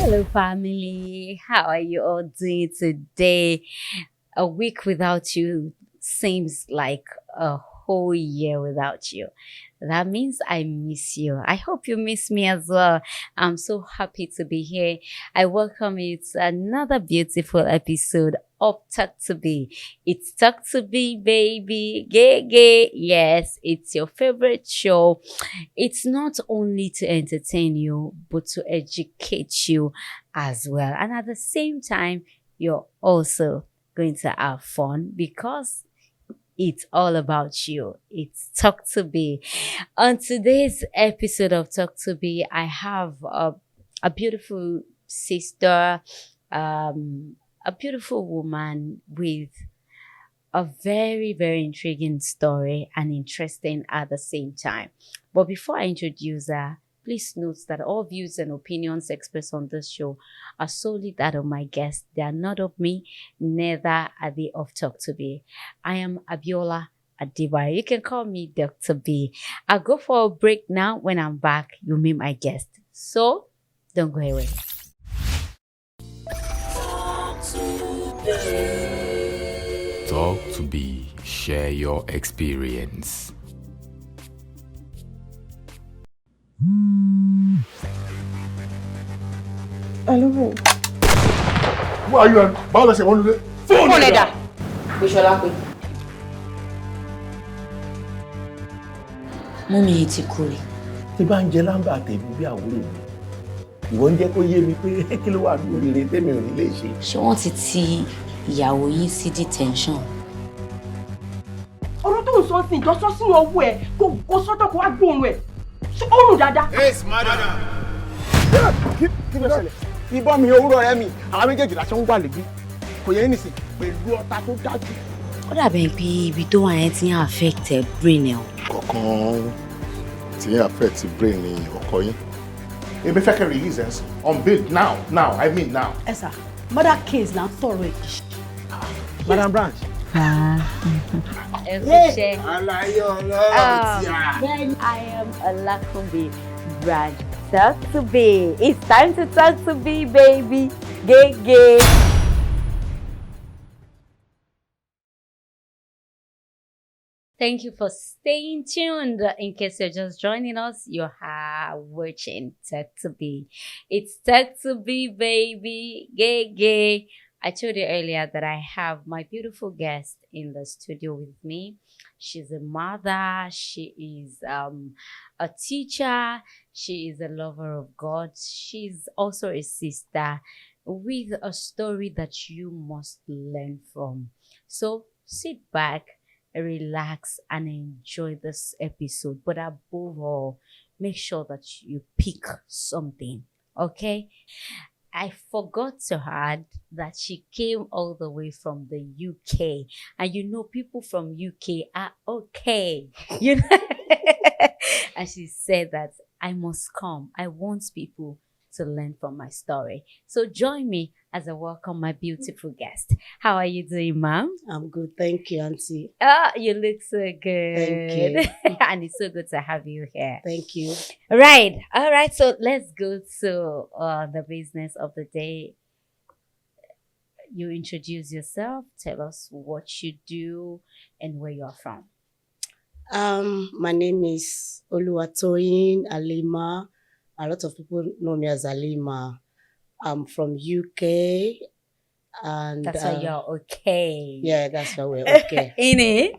Hello, family. How are you all doing today? A week without you seems like a whole year without you. That means I miss you. I hope you miss me as well. I'm so happy to be here. I welcome you to another beautiful episode of Talk to Be. It's Talk to Be, baby. Gay, gay. Yes, it's your favorite show. It's not only to entertain you, but to educate you as well. And at the same time, you're also going to have fun because it's all about you. It's Talk to Be. On today's episode of Talk to Be, I have a beautiful sister, a beautiful woman with a very, very intriguing story and interesting at the same time. But before I introduce her, please note that all views and opinions expressed on this show are solely that of my guests. They are not of me, neither are they of Talk to Be. I am Abiola Adiba. You can call me Dr. B. I'll go for a break now. When I'm back, you'll meet my guest. So, don't go away. Talk to Be. Share your experience. Hello. Who are you? Báwo la ṣe wọ́n lulẹ̀? Fóònù ẹ̀dá. Bíṣọlá pé. Mummy yìí ti kú rí. Tí bá ń jẹ lámbà tèmi bí àwúrò mi, ìwọ ń jẹ́ kó yé mi pé kí ló wà ní oríire tèmi ò ní lè ṣe. Ṣé wọ́n ti ìyàwó yín sí detention? Ọ̀rọ̀ tó ń sọ sí ìjọ sọ sínú ọwọ́ ẹ̀ kó sọ́tọ̀ kó wá gbóòórùn ẹ̀. Ṣé ó rùn dáadáa? Yes, madam. Kí ló ṣẹlẹ̀? Ìbọn mi òwúrọ̀ rẹ mi, àwọn méjèèjì làṣẹ ń wà lẹ́gbẹ́. Kò yẹ nísìn pẹ̀lú ọta tó dájú. Ó dàbí pé ibi tó wà yẹn ti ń affect brain ẹ̀ o. Kọ̀ọ̀kan tí ń affect brain ni ọkọ yín. Èmi fẹ́ kẹ́ release ẹ̀ sìn. On bail now, I mean now. Ẹ sà, murder case là ń sọ̀rọ̀ ẹ̀. Madam Branch. Ẹ kú iṣẹ́. Àlàyé ọlọ́run tí a. I am Olakunbi Brad. Talk to Be. It's time to talk to Be, baby. Gay, gay. Thank you for staying tuned. In case you're just joining us, you are watching Talk to Be. It's Talk to Be, baby. Gay, gay. I told you earlier that I have my beautiful guest in the studio with me. She's a mother. She is a teacher. She is a lover of God. She's also a sister with a story that you must learn from. So sit back, relax, and enjoy this episode. But above all, make sure that you pick something, okay? I forgot to add that she came all the way from the UK. And you know, people from UK are okay. You know? And she said that I must come. I want people to learn from my story. So join me as I welcome my beautiful guest. How are you doing, ma'am? I'm good, thank you, Auntie. You look so good. Thank you. And it's so good to have you here. Thank you. Right. All right. So let's go to the business of the day. You introduce yourself. Tell us what you do and where you're from. My name is Oluwatoyin Alima. A lot of people know me as Alima. I'm from UK. And That's why you're okay. yeah, that's why we're okay. In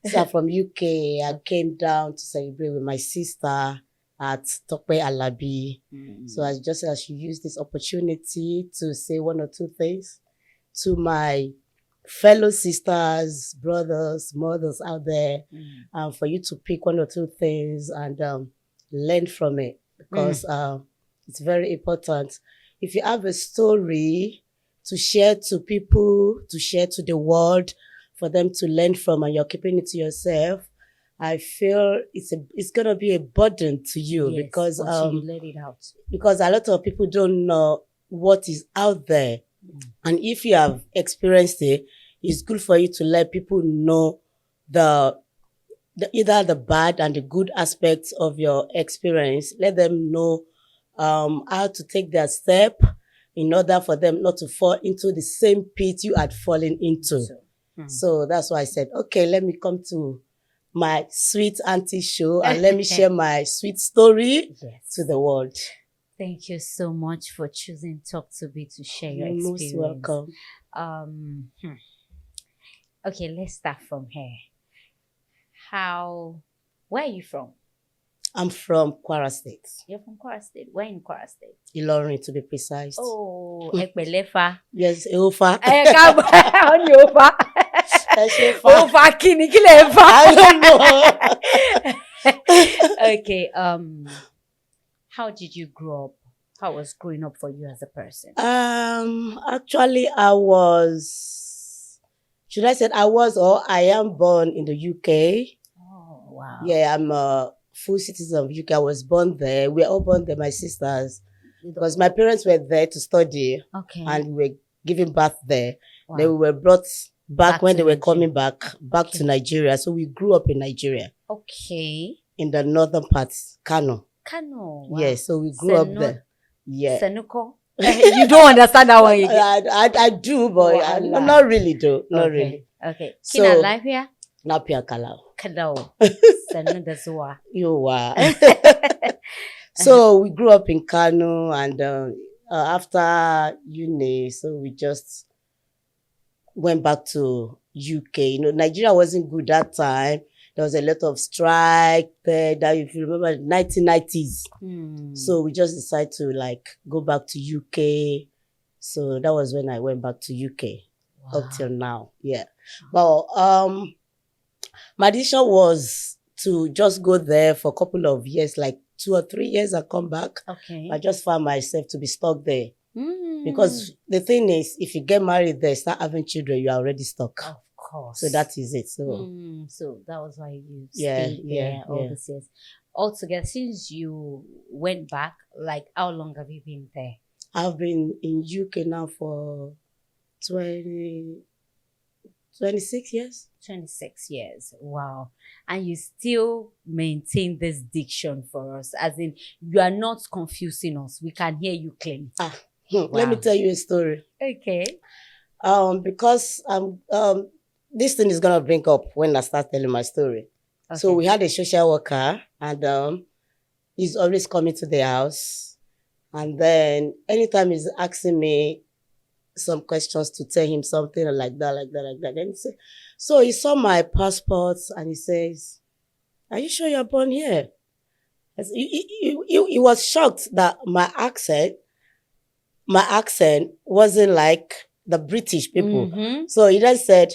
So I'm from UK. I came down to celebrate with my sister at Tope Alabi. So I just should use this opportunity to say one or two things to my fellow sisters, brothers, mothers out there, for you to pick one or two things and learn from it, because it's very important. If you have a story to share to people, to share to the world, for them to learn from, and you're keeping it to yourself, I feel it's gonna be a burden to you. Yes, because until you let it out. because a lot of people don't know what is out there. And if you have experienced it, it's good for you to let people know the either the bad and the good aspects of your experience. Let them know how to take their step in order for them not to fall into the same pit you had fallen into. So that's why I said, okay, let me come to my sweet auntie show and let me share my sweet story to the world. Thank you so much for choosing Talk to Be to share your You're experience. most welcome. Okay, let's start from here. Where are you from? I'm from Kwara State. You're from Kwara State. Where in Kwara State? Ilorin, to be precise. Oh, Ekpelefa. Yes, Eofa. Káàbọ̀ on your Ofa. Ofa kini kí lẹ fa? I don't know. Okay, how did you grow up? How was growing up for you as a person? Actually, should I say I was or I am born in the UK. Oh, wow. Yeah, I'm a full citizen of UK. I was born there. We're all born there, my sisters, because my parents were there to study Okay. and we were giving birth there. Wow. Then we were brought back when to they were Nigeria. coming back Okay. to Nigeria. So we grew up in Nigeria, Okay. in the northern part, Kano. Kano. Wow. Yes, so we grew up there. Yeah. Senuko. You don't understand that one again. I do, but not really though. Not really. Okay. So- Kina lafiya? Napia Kalau. Kalau. Sanu da zuwa. You are. So we grew up in Kano, and after uni, so we just went back to UK. You know, Nigeria wasn't good that time. There was a lot of strike there. That if you remember, 1990s. So we just decided to go back to UK. So that was when I went back to UK up till now. Yeah. Well, my decision was to just go there for a couple of years, like 2 or 3 years and come back. Okay. I just found myself to be stuck there. Because the thing is, if you get married there, start having children, you are already stuck. Of course. So that is it. So So that was why you Yeah, stayed there yeah, all yeah. these years. Altogether, since you went back, how long have you been there? I've been in UK now for 26 years. 26 years. Wow. And you still maintain this diction for us, as in you are not confusing us. We can hear you clearly. Let me tell you a story. Okay. Because this thing is gonna bring up when I start telling my story. So we had a social worker, and he's always coming to the house, and then anytime he's asking me some questions to tell him something like that. Then he say, so he saw my passport and he says, "Are you sure you're born here?" He was shocked that my accent wasn't like the British people. So he then said,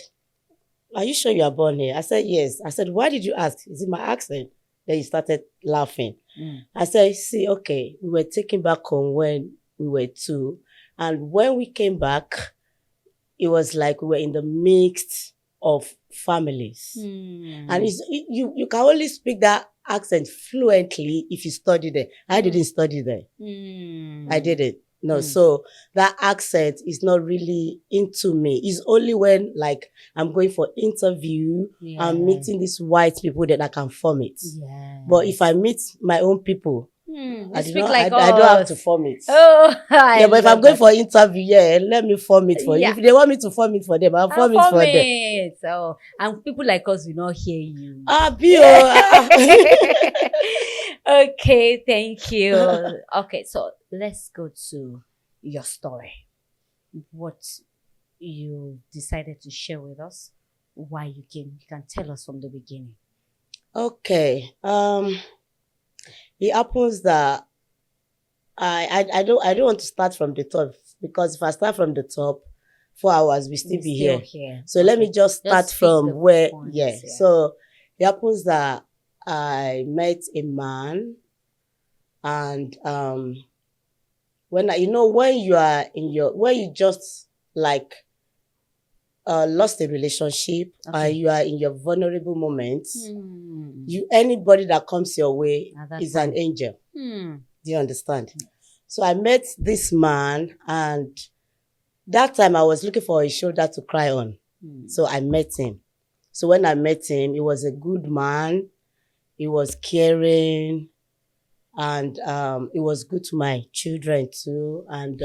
"Are you sure you are born here?" I said, "Yes." I said, "Why did you ask? Is it my accent?" Then he started laughing. I said, "See, okay, we were taken back home when we were 2. And when we came back, it was like we were in the midst of families. And you can only speak that accent fluently if you study there. I didn't study there. I didn't. No, so that accent is not really into me. It's only when I'm going for interview, I'm meeting these white people that I can form it. But if I meet my own people, I don't have to form it. Oh, but if I'm going for interview, let me form it for you. If they want me to form it for them, I'll form it for them. So, and people like us will not hear you. Okay, thank you. Okay, so let's go to your story. What you decided to share with us, why you came. You can tell us from the beginning. Okay. It happens that I don't want to start from the top, because if I start from the top, 4 hours we still be here. So let me just start from where. Points, So it happens that I met a man, and when you just lost a relationship, and you are in your vulnerable moments, anybody that comes your way is an angel. Do you understand? So I met this man, and that time I was looking for a shoulder to cry on. So I met him. So when I met him, he was a good man. He was caring. And it was good to my children too. And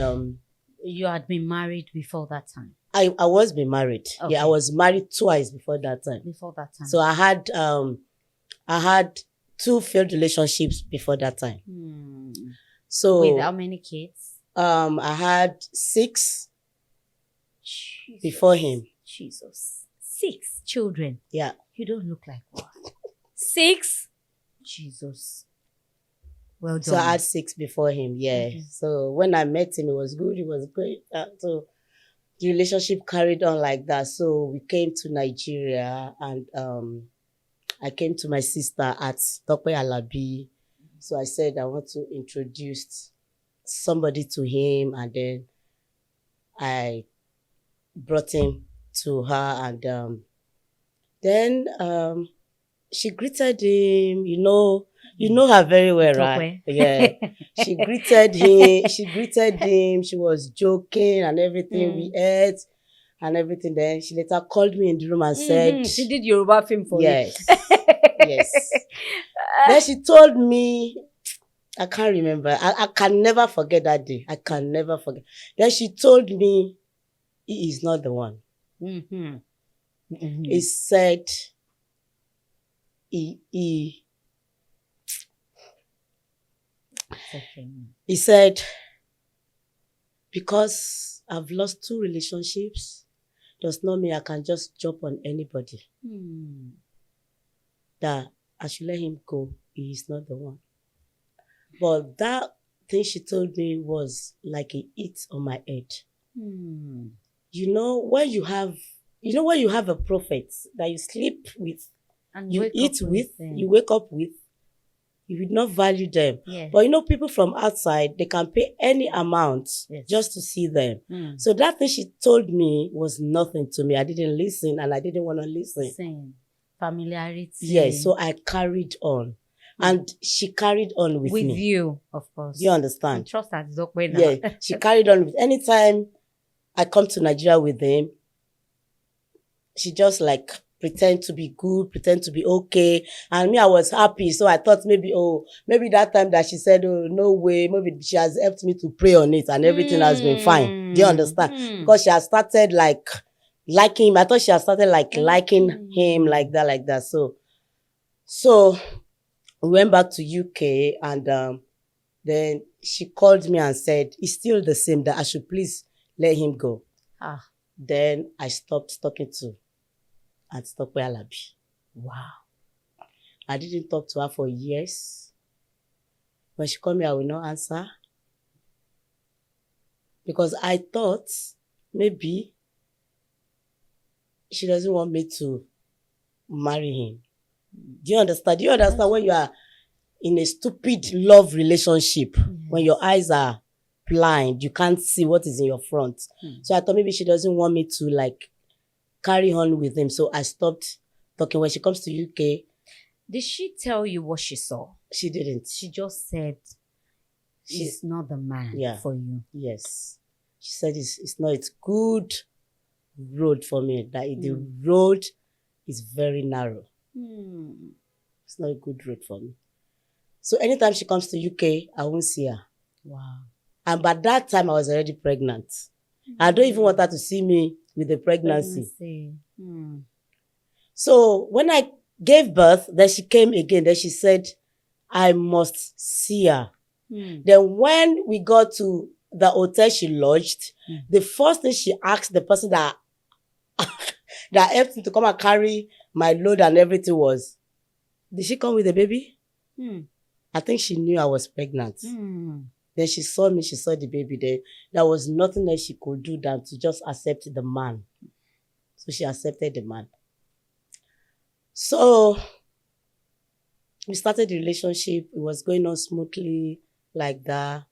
You had been married before that time. I was been married. Okay. Yeah, I was married twice before that time. Before that time. So I had 2 failed relationships before that time. So With how many kids? I had 6 Jesus. before him. Jesus. 6 children. Yeah. You don't look like one. 6? Jesus. Well done. So I had 6 before him. Yeah. Okay. So when I met him, it was good. It was great. So the relationship carried on like that. So we came to Nigeria, and I came to my sister at Tope Alabi. So I said I want to introduce somebody to him, and then I brought him to her, and then she greeted him. You know her very well, right? Tope. Yeah. She greeted him. She was joking and everything. We ate and everything. Then she later called me in the room and said, She did Yoruba film for you. yes. Yes. Then she told me, I can't remember. I can never forget that day. I can never forget. Then she told me, he is not the one. He said, he said, because I've lost 2 relationships, does not mean I can just jump on anybody. That I should let him go. He is not the one. But that thing she told me was like a hit on my head. You know, when you have a prophet that you sleep with, And you wake eat up with, them. you wake up with, you would not value them. Yeah. But people from outside, they can pay any amount just to see them. So that thing she told me was nothing to me. I didn't listen, and I didn't want to listen. Same. Familiarity. Yes, so I carried on. And she carried on with me. you, of course. You understand? Trust that is okay now. Yeah, she carried on with. Anytime I come to Nigeria with them, she just like pretend to be good, pretend to be okay. And me, I was happy. So I thought maybe that time that she said, oh, no way, maybe she has helped me to pray on it and everything has been fine. Do you understand? Because she has started like liking him. I thought she had started like liking him like that. So we went back to UK, and then she called me and said, it's still the same, that I should please let him go. Then I stopped talking to Aunt Tope Alabi. Wow. I didn't talk to her for years. When she called me, I will not answer. Because I thought maybe she doesn't want me to marry him. Do you understand? Do you understand when you are in a stupid love relationship, when your eyes are blind, you can't see what is in your front? So I thought maybe she doesn't want me to like carry on with him. So I stopped talking. When she comes to UK. Did she tell you what she saw? She didn't. She just said she's not the man for you. Yes. She said it's not a good road for me. That the road is very narrow. It's not a good road for me. So anytime she comes to UK, I won't see her. Wow. And by that time, I was already pregnant. I don't even want her to see me with the pregnancy. So when I gave birth, then she came again. Then she said, I must see her. Then when we got to the hotel she lodged, the first thing she asked the person that that helped me to come and carry my load and everything was, did she come with a baby? I think she knew I was pregnant. Then she saw me, she saw the baby there. There was nothing else she could do than to just accept the man. So she accepted the man. So we started the relationship. It was going on smoothly like that.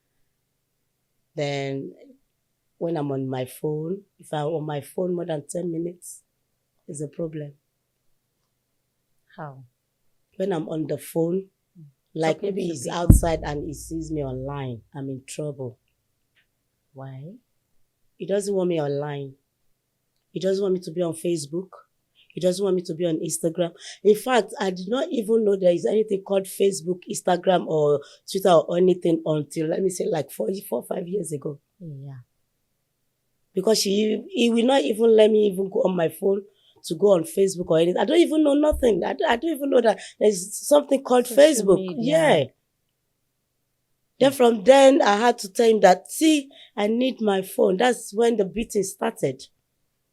Then when I'm on my phone, if I'm on my phone more than 10 minutes, it's a problem. How? When I'm on the phone, like Talking maybe to he's people. outside and he sees me online, I'm in trouble. Why? He doesn't want me online. He doesn't want me to be on Facebook. He doesn't want me to be on Instagram. In fact, I did not even know there is anything called Facebook, Instagram, or Twitter or anything until, let me say, like 4 or 5 years ago. Yeah. Because he will not even let me even go on my phone to go on Facebook or anything. I don't even know nothing. I don't even know that there's something called Social Facebook. media. Yeah. Then from then, I had to tell him that, see, I need my phone. That's when the beating started.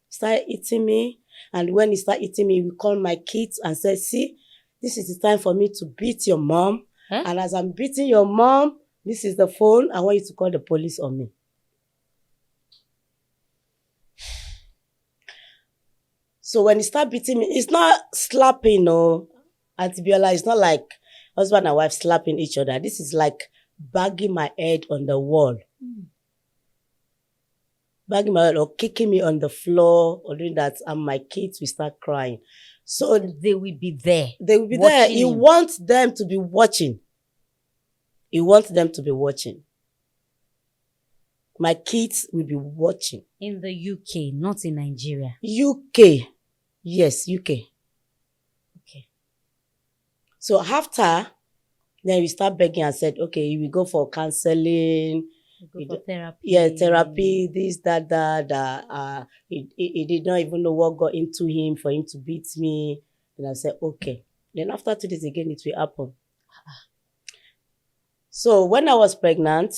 He started eating me. And when he started eating me, he would call my kids and say, see, this is the time for me to beat your mom. Huh? And as I'm beating your mom, this is the phone. I want you to call the police on me. So when he started beating me, it's not slapping, no. Auntie Biola, it's not like husband and wife slapping each other. This is like banging my head on the wall. Banging my head or kicking me on the floor or doing that, and my kids will start crying. So They will be there. they will be there. watching He him. wants them to be watching. He wants them to be watching. My kids will be watching. In the UK, not in Nigeria. UK. Yes, UK. Okay. So after, then we start begging and said, okay, we go for counseling. We go for therapy. Yeah, therapy, this, that. He did not even know what got into him for him to beat me. And I said, okay. Then after 2 days again, it will happen. So when I was pregnant,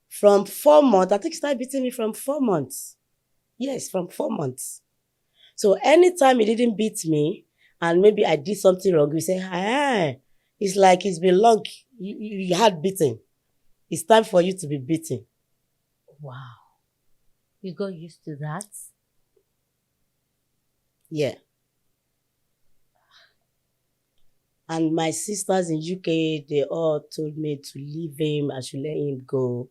from 4 months, I think he started beating me from 4 months. Yes, from 4 months. So anytime he didn't beat me, and maybe I did something wrong, we say, it's like it's been long. You had beaten. It's time for you to be beaten. Wow. You got used to that? Yeah. And my sisters in UK, they all told me to leave him. I should let him go.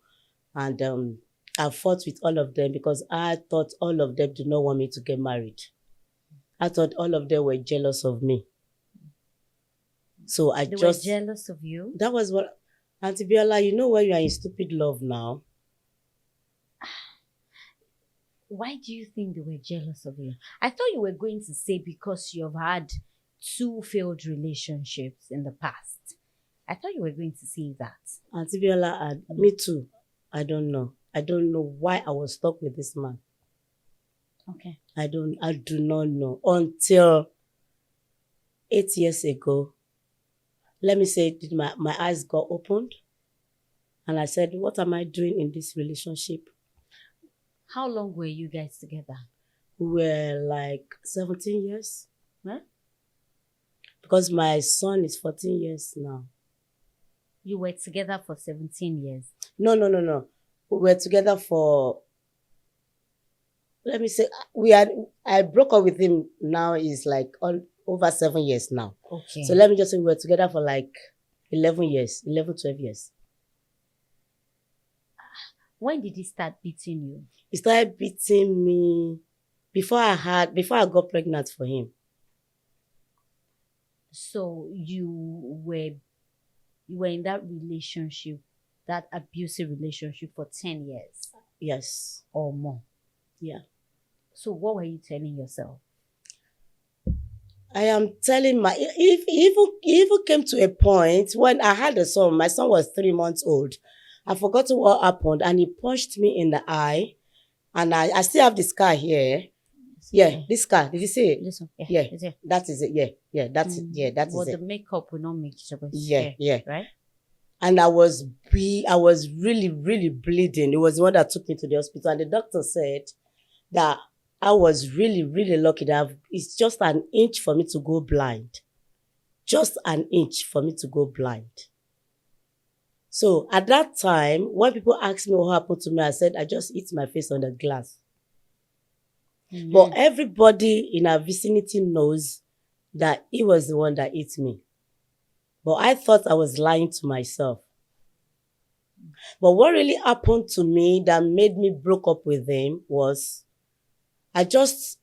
And I fought with all of them because I thought all of them did not want me to get married. I thought all of them were jealous of me. So They were jealous of you? That was what... Auntie Biola, you know when you are in stupid love now? Why do you think they were jealous of you? I thought you were going to say because you've had 2 failed relationships in the past. I thought you were going to say that. Auntie Biola, me too. I don't know. I don't know why I was stuck with this man. Okay. I do not know. Until 8 years ago, let me say, my eyes got opened. And I said, what am I doing in this relationship? How long were you guys together? We were like 17 years. Huh? Because my son is 14 years now. You were together for 17 years. No. We were together for, let me say, I broke up with him now is like over 7 years now. Okay. So let me just say we were together for like 11 years, 11, 12 years. When did he start beating you? He started beating me before I got pregnant for him. So you were in that relationship, that abusive relationship for 10 years Yes. or more. Yeah. So what were you telling yourself? I am telling he even came to a point when I had a son. My son was 3 months old. I forgot what happened, and he punched me in the eye. And I still have the scar here. Yeah, this scar. Did you see it? This one. Yeah. Is it? That is it. Yeah, that's it. Yeah, that Well, is the it. makeup will not make it up. Yeah. Right? And I was really, really bleeding. It was the one that took me to the hospital. And the doctor said that I was really, really lucky that it's just an inch for me to go blind. Just an inch for me to go blind. So at that time, when people asked me what happened to me, I said, I just hit my face on the glass. Mm-hmm. But everybody in our vicinity knows that he was the one that hit me. But I thought I was lying to myself. But what really happened to me that made me broke up with him was I just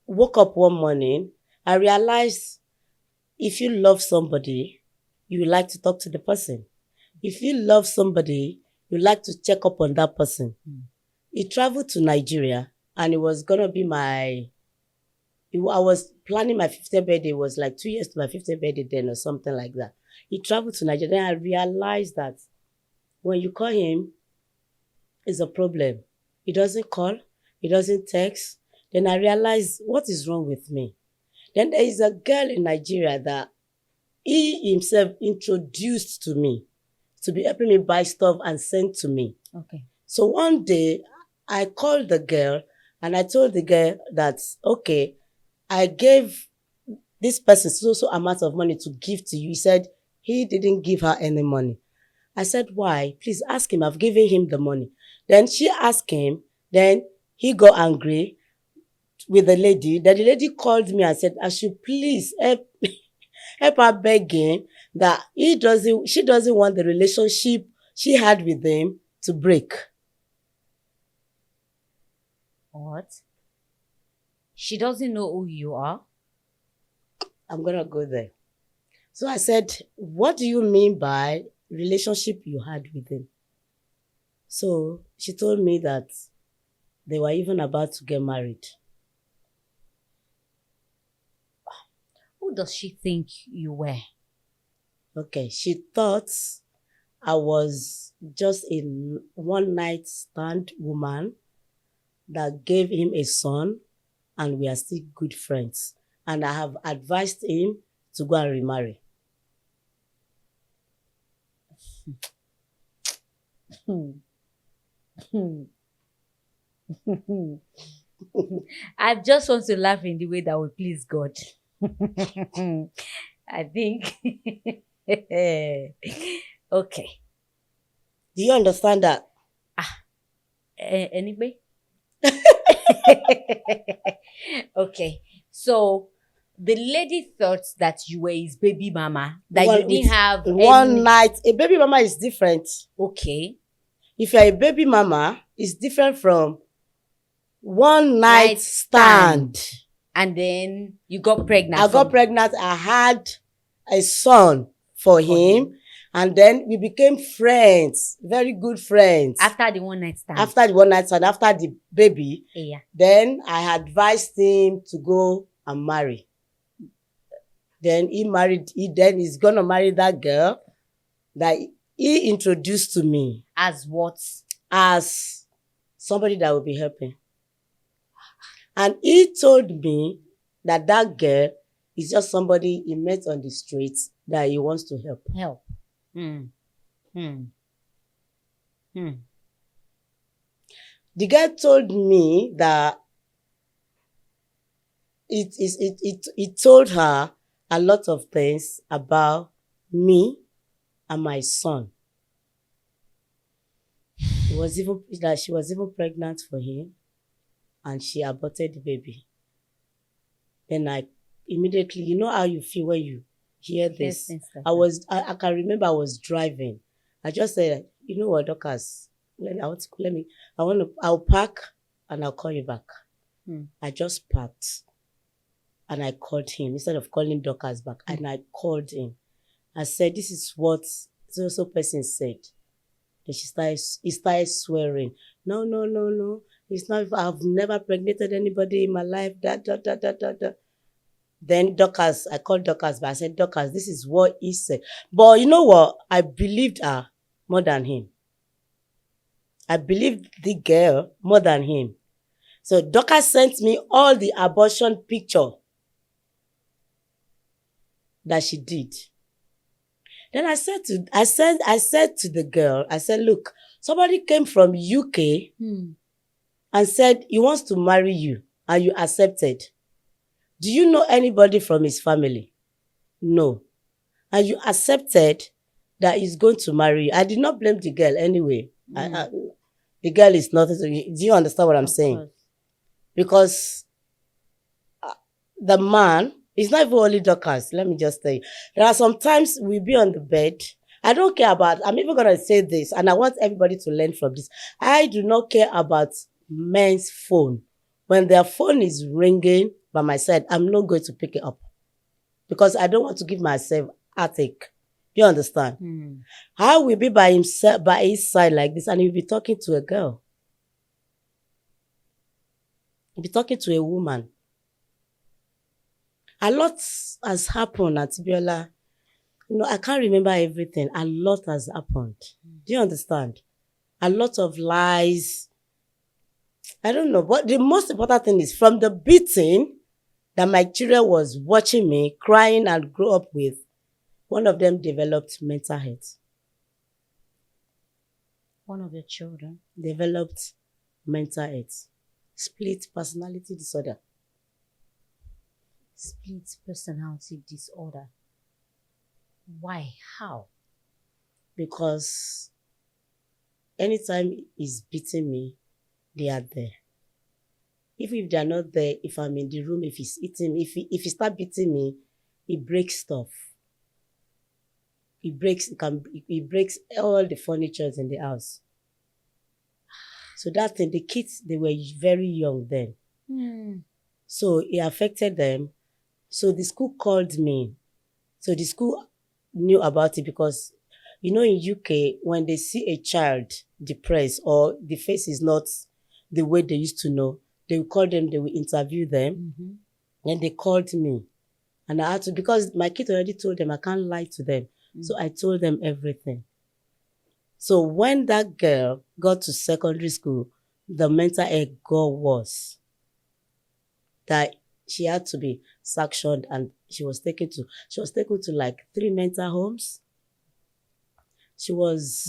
woke up one morning. I realized if you love somebody, you like to talk to the person. If you love somebody, you like to check up on that person. He traveled to Nigeria, and it was going to be my I was planning my 50th birthday. It was like 2 years to my 50th birthday then or something like that. He traveled to Nigeria. Then I realized that when you call him, it's a problem. He doesn't call. He doesn't text. Then I realized, what is wrong with me? Then there is a girl in Nigeria that he himself introduced to me to be helping me buy stuff and send to me. Okay. So one day, I called the girl and I told the girl that, okay, I gave this person so amount of money to give to you. He said he didn't give her any money. I said, why? Please ask him. I've given him the money. Then she asked him. Then he got angry with the lady. Then the lady called me and said, I should please help her beg him that she doesn't want the relationship she had with him to break. What? She doesn't know who you are? I'm going to go there. So I said, what do you mean by relationship you had with him? So she told me that they were even about to get married. Who does she think you were? Okay, she thought I was just a one-night stand woman that gave him a son and we are still good friends. And I have advised him to go and remarry. I just want to laugh in the way that will please God. I think. Okay. Do you understand that? Anyway. Okay. So the lady thought that you were his baby mama, that you didn't have one night. A baby mama is different. Okay. If you're a baby mama, it's different from one night stand. And then you got pregnant. I got pregnant. I had a son for him. And then we became friends, very good friends. After the one night stand. After the one night stand, after the baby, yeah. Then I advised him to go and marry. Then he married, he's gonna marry that girl that he introduced to me. As what? As somebody that will be helping. And he told me that that girl is just somebody he met on the streets that he wants to help. Help. The girl told me that it told her a lot of things about me and my son. It was even that she was even pregnant for him and she aborted the baby. Then I immediately, you know how you feel when you hear this? I can remember I was driving. I just said, you know what, Dorcas, I'll park and I'll call you back. I just parked and I called him instead of calling Dorcas back. And I called him. I said, this is what so person said. Then he started swearing. No. It's not, I've never pregnated anybody in my life. Then Dorcas, I called Dorcas, but I said, Dorcas, this is what he said. But you know what? I believed her more than him. I believed the girl more than him. So Dorcas sent me all the abortion picture that she did. Then I said to the girl, I said, look, somebody came from UK and said he wants to marry you and you accepted. Do you know anybody from his family? No. And you accepted that he's going to marry you. I did not blame the girl anyway. The girl is not. Do you understand what I'm saying? Course. Because the man is not even only Dorcas. Let me just tell you. There are sometimes we be on the bed. I don't care about, I'm even going to say this, and I want everybody to learn from this. I do not care about men's phone. When their phone is ringing by my side, I'm not going to pick it up. Because I don't want to give myself heartache. You understand? I will be by his side like this, and he'll be talking to a girl. He'll be talking to a woman. A lot has happened at Biola. I can't remember everything. A lot has happened. Do you understand? A lot of lies. I don't know. But the most important thing is from the beating that my children was watching me, crying and grow up with, one of them developed mental health. One of your children developed mental health. Split personality disorder. Split personality disorder. Why? How? Because anytime he's beating me, they are there. Even if they are not there, if I'm in the room, if he's eating, if he start beating me, he breaks stuff. He breaks all the furniture in the house. So that thing, the kids, they were very young then. So it affected them. So the school called me. So the school knew about it because, in UK, when they see a child depressed or the face is not the way they used to know, they will call them, they will interview them. And they called me. And I had to, because my kid already told them, I can't lie to them. So I told them everything. So when that girl got to secondary school, the mental health got worse. That she had to be sectioned and she was taken to like 3 mental homes. She was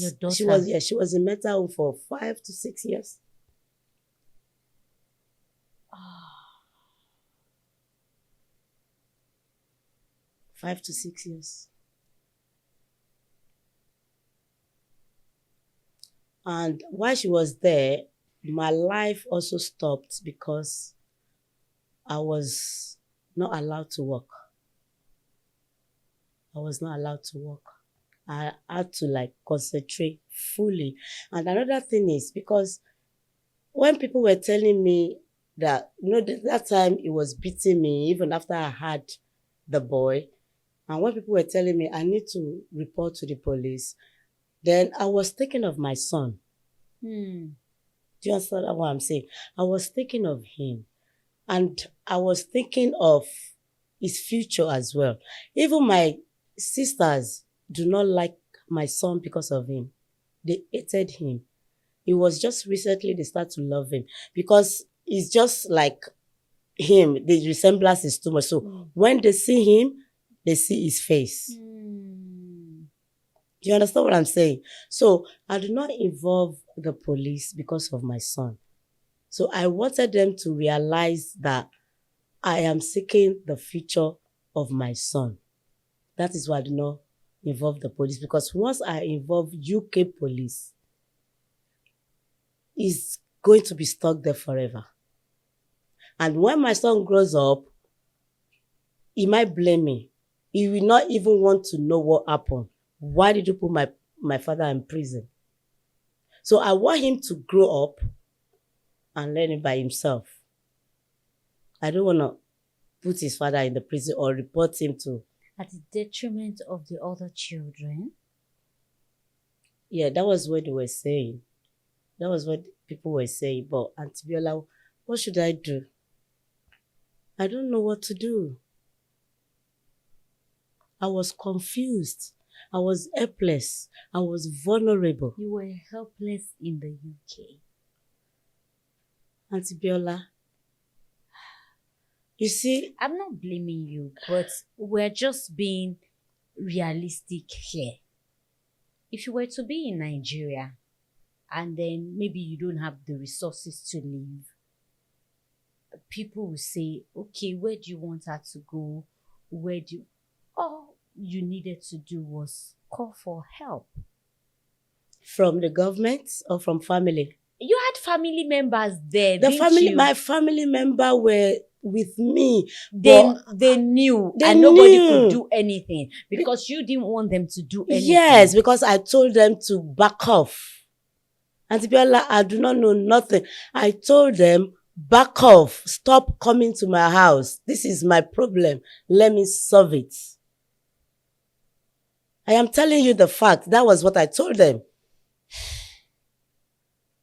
in mental home for 5 to 6 years. 5 to 6 years. And while she was there, my life also stopped because I was not allowed to work. I had to concentrate fully. And another thing is because when people were telling me that, that time he was beating me even after I had the boy, and when people were telling me I need to report to the police, then I was thinking of my son. Do you understand what I'm saying? I was thinking of him. And I was thinking of his future as well. Even my sisters do not like my son because of him. They hated him. It was just recently they start to love him because it's just like him. The resemblance is too much. So when they see him, they see his face. Do you understand what I'm saying? So I do not involve the police because of my son. So I wanted them to realize that I am seeking the future of my son. That is why I do not involve the police, because once I involve UK police, he's going to be stuck there forever. And when my son grows up, he might blame me. He will not even want to know what happened. Why did you put my father in prison? So I want him to grow up and learn it by himself. I don't want to put his father in the prison or report him to. At the detriment of the other children? Yeah, that was what they were saying. That was what people were saying. But Auntie Biola, what should I do? I don't know what to do. I was confused. I was helpless. I was vulnerable. You were helpless in the UK. Auntie Biola, you see, I'm not blaming you, but we're just being realistic here. If you were to be in Nigeria and then maybe you don't have the resources to live, people will say, okay, where do you want her to go? All you needed to do was call for help. From the government or from family? You had family members there, didn't you? My family member were with me. They knew and nobody could do anything because you didn't want them to do anything. Yes, because I told them to back off. Auntie Biola, I do not know nothing. I told them, back off. Stop coming to my house. This is my problem. Let me solve it. I am telling you the fact. That was what I told them.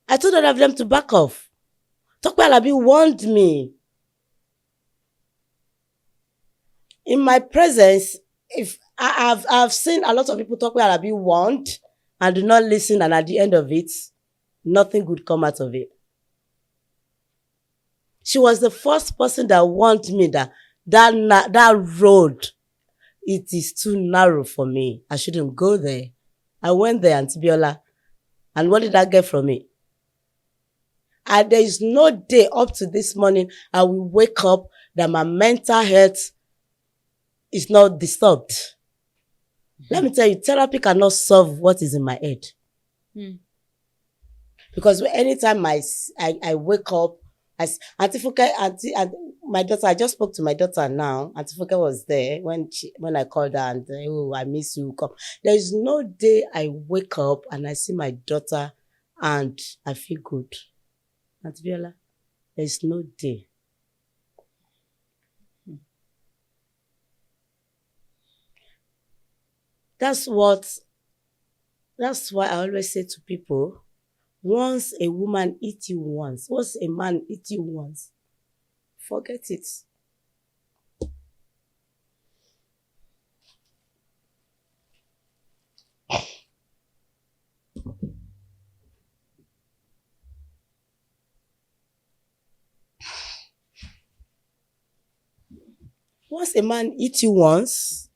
I told all of them to back off. Tope Alabi warned me. in my presence, if I've seen a lot of people talk where I'll be warned and do not listen, and at the end of it, nothing good come out of it. She was the first person that warned me that road, it is too narrow for me. I shouldn't go there. I went there, Auntie Biola, and what did I get from it? And there is no day up to this morning I will wake up that my mental health is not disturbed. Let me tell you, therapy cannot solve what is in my head. Because anytime I wake up, Auntie Funke, my daughter, I just spoke to my daughter now. Auntie Funke was there when I called her and, oh, I miss you, come. There is no day I wake up and I see my daughter and I feel good. Auntie Biola, there is no day. That's why I always say to people, once a woman eats you once, once a man eats you once, forget it. Once a man eats you once,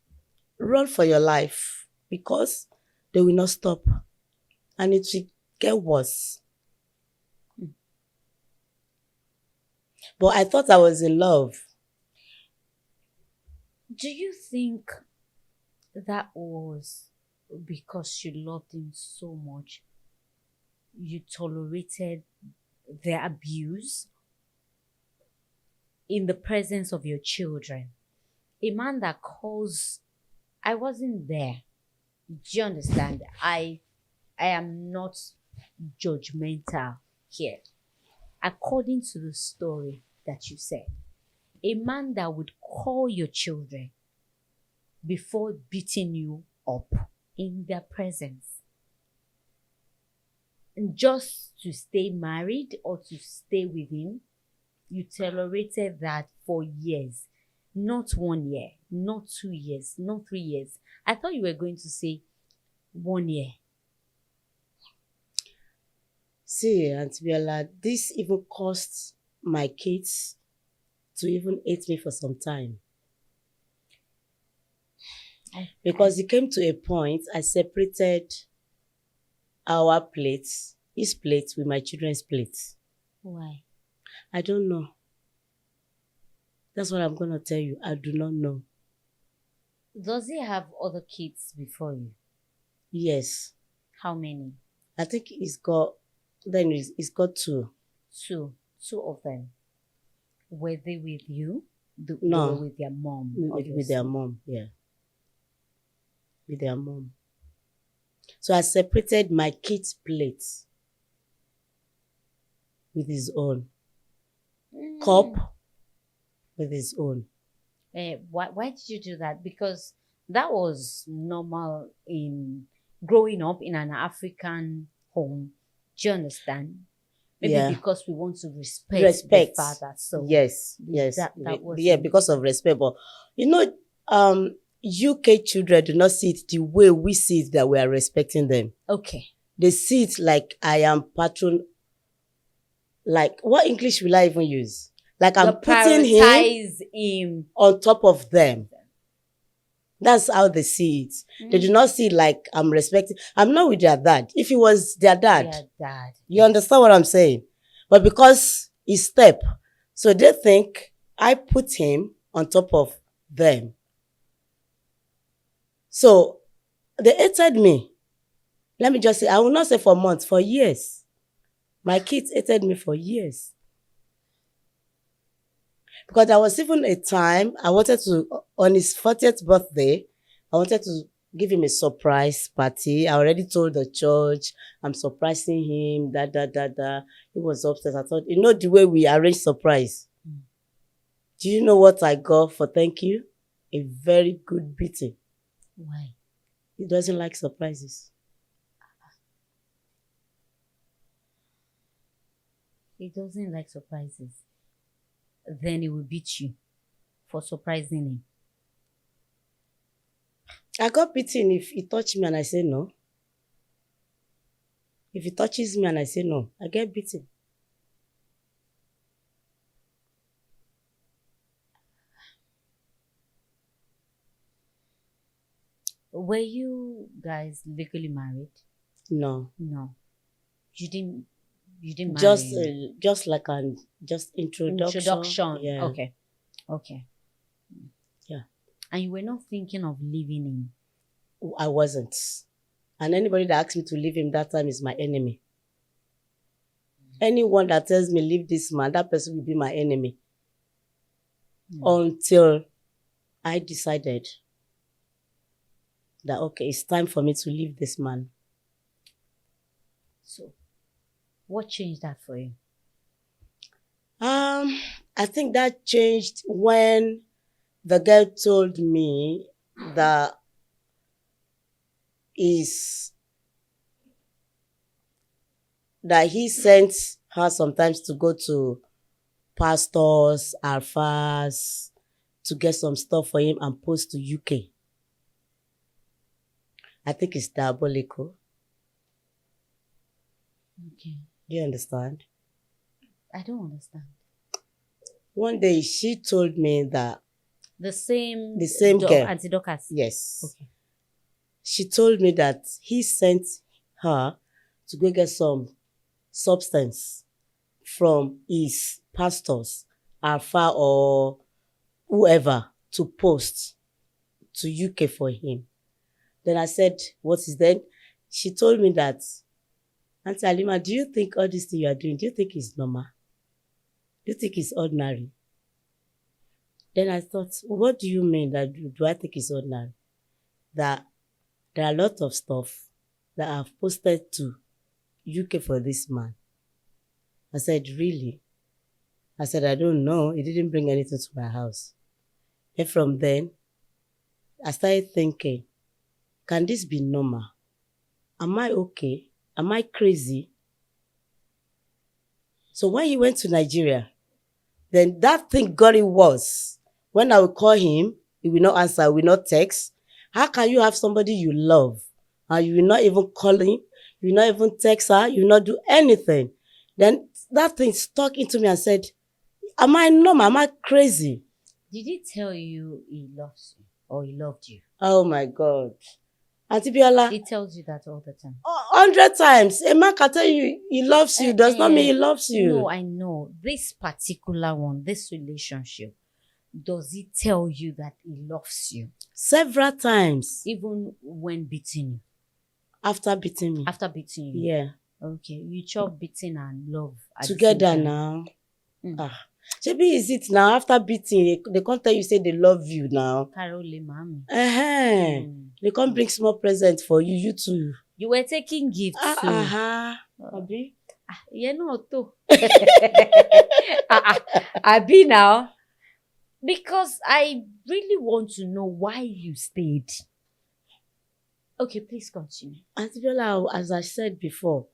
run for your life because they will not stop and it will get worse. But I thought I was in love. Do you think that was because you loved him so much? You tolerated the abuse in the presence of your children? A man that calls, I wasn't there. Do you understand? I am not judgmental here. According to the story that you said, a man that would call your children before beating you up in their presence, and just to stay married or to stay with him, you tolerated that for years. Not 1 year, not 2 years, not 3 years. I thought you were going to say 1 year. See, Auntie Biola, this even cost my kids to even hate me for some time. Because it came to a point I separated our plates, his plate with my children's plates. Why? I don't know. That's what I'm going to tell you. I do not know. Does he have other kids before you? Yes. How many? I think he's got 2. Two of them. Were they with you? They No. were with their mom. With their mom, yeah. With their mom. So I separated my kid's plates with his own. Cup with his own. Why did you do that? Because that was normal in growing up in an African home. Do you understand? Maybe because we want to respect the father. So yes. That was because of respect. But UK children do not see it the way we see it, that we are respecting them. Okay. They see it like I am patron. Like, what English will I even use? Like I'm putting him on top of them. That's how they see it. They do not see it like I'm respecting. I'm not with their dad. If he was their dad, you understand what I'm saying? But because he's step, so they think I put him on top of them. So they hated me. Let me just say, I will not say for months, for years. My kids hated me for years. Because there was even a time I wanted to, on his 40th birthday, I wanted to give him a surprise party. I already told the church, I'm surprising him, He was upset. I thought, you know the way we arrange surprise? Do you know what I got for thank you? A very good beating. Why? He doesn't like surprises. He doesn't like surprises. Then he will beat you for surprising him. I got beaten if he touched me and I say no. If he touches me and I say no, I get beaten. Were you guys legally married? No. No. You didn't marry. Just like an introduction. Yeah. Okay. Okay. Yeah. And you were not thinking of leaving him? I wasn't. And anybody that asked me to leave him that time is my enemy. Anyone that tells me leave this man, that person will be my enemy. Until I decided that, okay, it's time for me to leave this man. So, what changed that for you? I think that changed when the girl told me that he sent her sometimes to go to pastors, alphas, to get some stuff for him and post to UK. I think it's diabolical. Okay. Do you understand? I don't understand. One day she told me that The same girl. Auntie Dorcas? Yes. Okay. She told me that he sent her to go get some substance from his pastors, alpha or whoever, to post to UK for him. Then I said, what is that? She told me that, Auntie Halima, do you think all this thing you are doing, do you think it's normal? Do you think it's ordinary? Then I thought, what do you mean that do I think it's ordinary? That there are a lot of stuff that I've posted to UK for this man. I said, really? I said, I don't know. He didn't bring anything to my house. And from then, I started thinking, can this be normal? Am I okay? Am I crazy? So when he went to Nigeria, then that thing got it worse. When I will call him, he will not answer, will not text. How can you have somebody you love and you will not even call him, you will not even text her, you will not do anything? Then that thing stuck into me and said, am I normal? Am I crazy? Did he tell you he loves you or he loved you? Oh my God. Auntie Biola, He tells you that all the time. 100 times. A man can tell you he loves you, does not mean he loves you. No, I know. This particular one, this relationship, does he tell you that he loves you? Several times. Even when beating you? After beating me. After beating you? Yeah. Okay. You chop beating and love at together the same time. now. Maybe is it now after beating, they can't tell you say they love you now. Carole, mommy. They can't bring small present for you, you too. You were taking gifts too. Abi? Yeah, no, too. Abi now. Because I really want to know why you stayed. Okay, please continue. Auntie Biola, as I said before,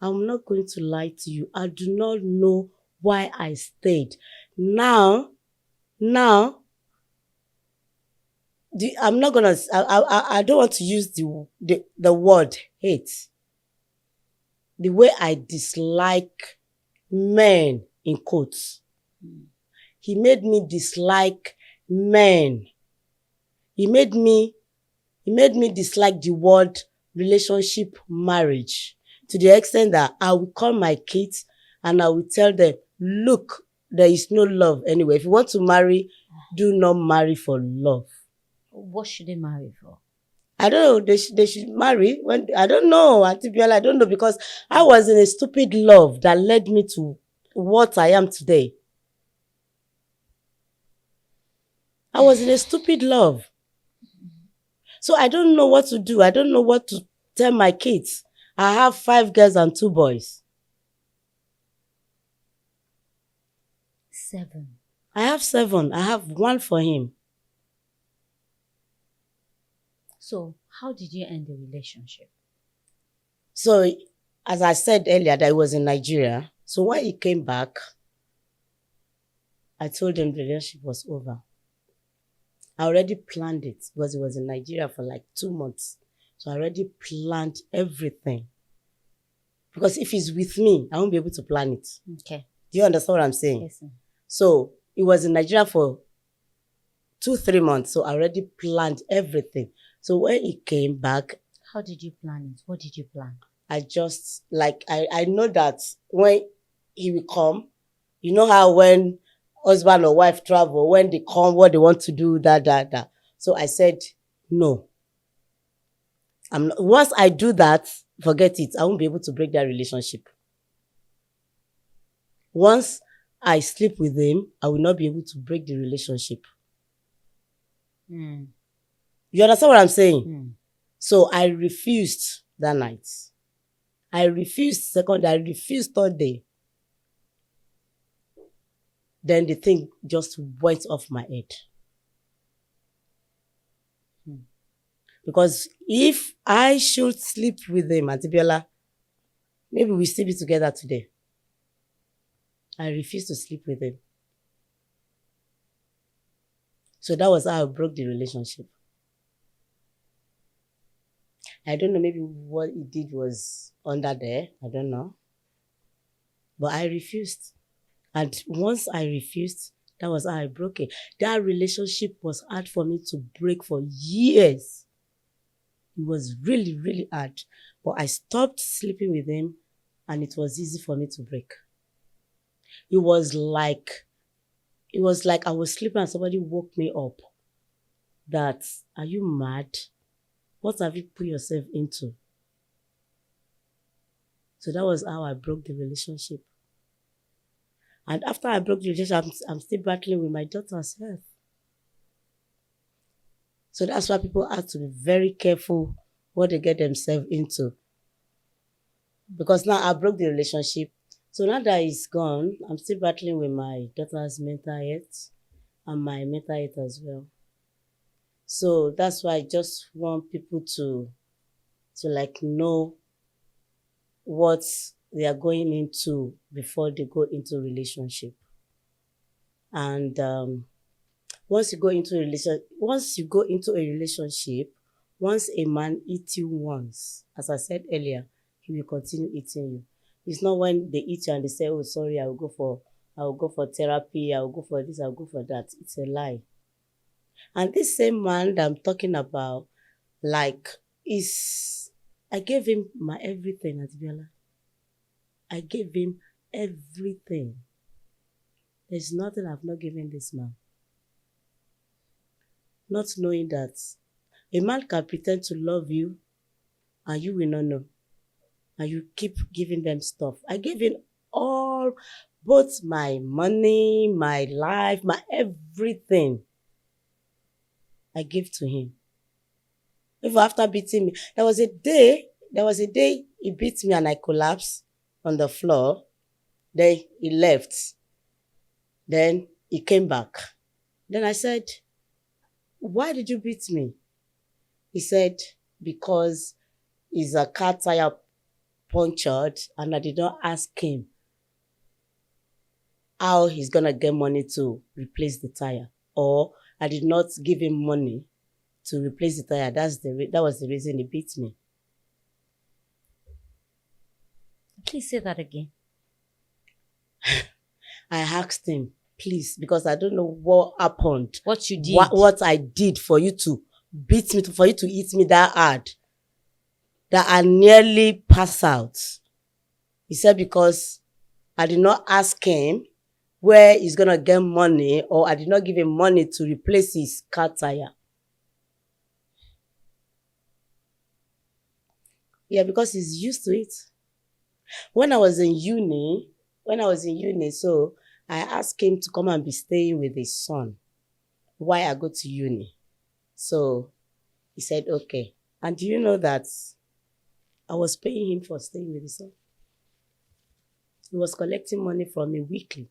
I'm not going to lie to you. I do not know why I stayed. Now, I'm not gonna. I don't want to use the word hate. The way I dislike men in quotes. He made me dislike men. He made me dislike the word relationship, marriage, to the extent that I will call my kids and I will tell them, look, there is no love anyway. If you want to marry, do not marry for love. What should they marry for? I don't know. They should marry. I don't know, Auntie Biola, I don't know, because I was in a stupid love that led me to what I am today. I was in a stupid love. So I don't know what to do. I don't know what to tell my kids. I have 5 girls and 2 boys. 7. I have 7. I have 1 for him. So, how did you end the relationship? So, as I said earlier, that I was in Nigeria. So when he came back, I told him the relationship was over. I already planned it because he was in Nigeria for like 2 months. So I already planned everything. Because if he's with me, I won't be able to plan it. Okay. Do you understand what I'm saying? Yes, sir. So he was in Nigeria for 2-3 months. So I already planned everything. So when he came back, How did you plan it? What did you plan? I just I know that when he will come, you know how when husband or wife travel, when they come, what they want to do, that. So I said, no. Once I do that, forget it. I won't be able to break that relationship. Once I sleep with him, I will not be able to break the relationship. Mm. You understand what I'm saying? Mm. So I refused that night. I refused second, I refused third day. Then the thing just went off my head. Because if I should sleep with him, Auntie Biola, maybe we still be together today. I refused to sleep with him. So that was how I broke the relationship. I don't know, maybe what he did was under there. I don't know. But I refused. And once I refused, that was how I broke it. That relationship was hard for me to break for years. It was really, really hard. But I stopped sleeping with him and it was easy for me to break. It was like I was sleeping and somebody woke me up. That, are you mad? What have you put yourself into? So that was how I broke the relationship. And after I broke the relationship, I'm still battling with my daughter's health. So that's why people have to be very careful what they get themselves into. Because now I broke the relationship. So now that he's gone, I'm still battling with my daughter's mental health and my mental health as well. So that's why I just want people to like know what they are going into before they go into a relationship. And once you go into a relationship, once a man eats you once, as I said earlier, he will continue eating you. It's not when they eat you and they say, oh, sorry, I will go for therapy, I will go for this, I will go for that. It's a lie. And this same man that I'm talking about, I gave him my everything, Adibiola. I gave him everything. There's nothing I've not given this man. Not knowing that a man can pretend to love you and you will not know. And you keep giving them stuff. I gave him all, both my money, my life, my everything. I gave to him. Even after beating me, there was a day he beat me and I collapsed on the floor. Then he left. Then he came back. Then I said, why did you beat me? He said, because his car tire punctured and I did not ask him how he's going to get money to replace the tire. Or I did not give him money to replace the tire. That was the reason he beat me. Please say that again. I asked him, please, because I don't know what happened. What you did. What I did for you to beat me, for you to hit me that hard, that I nearly passed out. He said because I did not ask him where he's going to get money, or I did not give him money to replace his car tire. Yeah, because he's used to it. When I was in uni, so I asked him to come and be staying with his son while I go to uni. So he said, okay. And do you know that I was paying him for staying with his son? He was collecting money from me weekly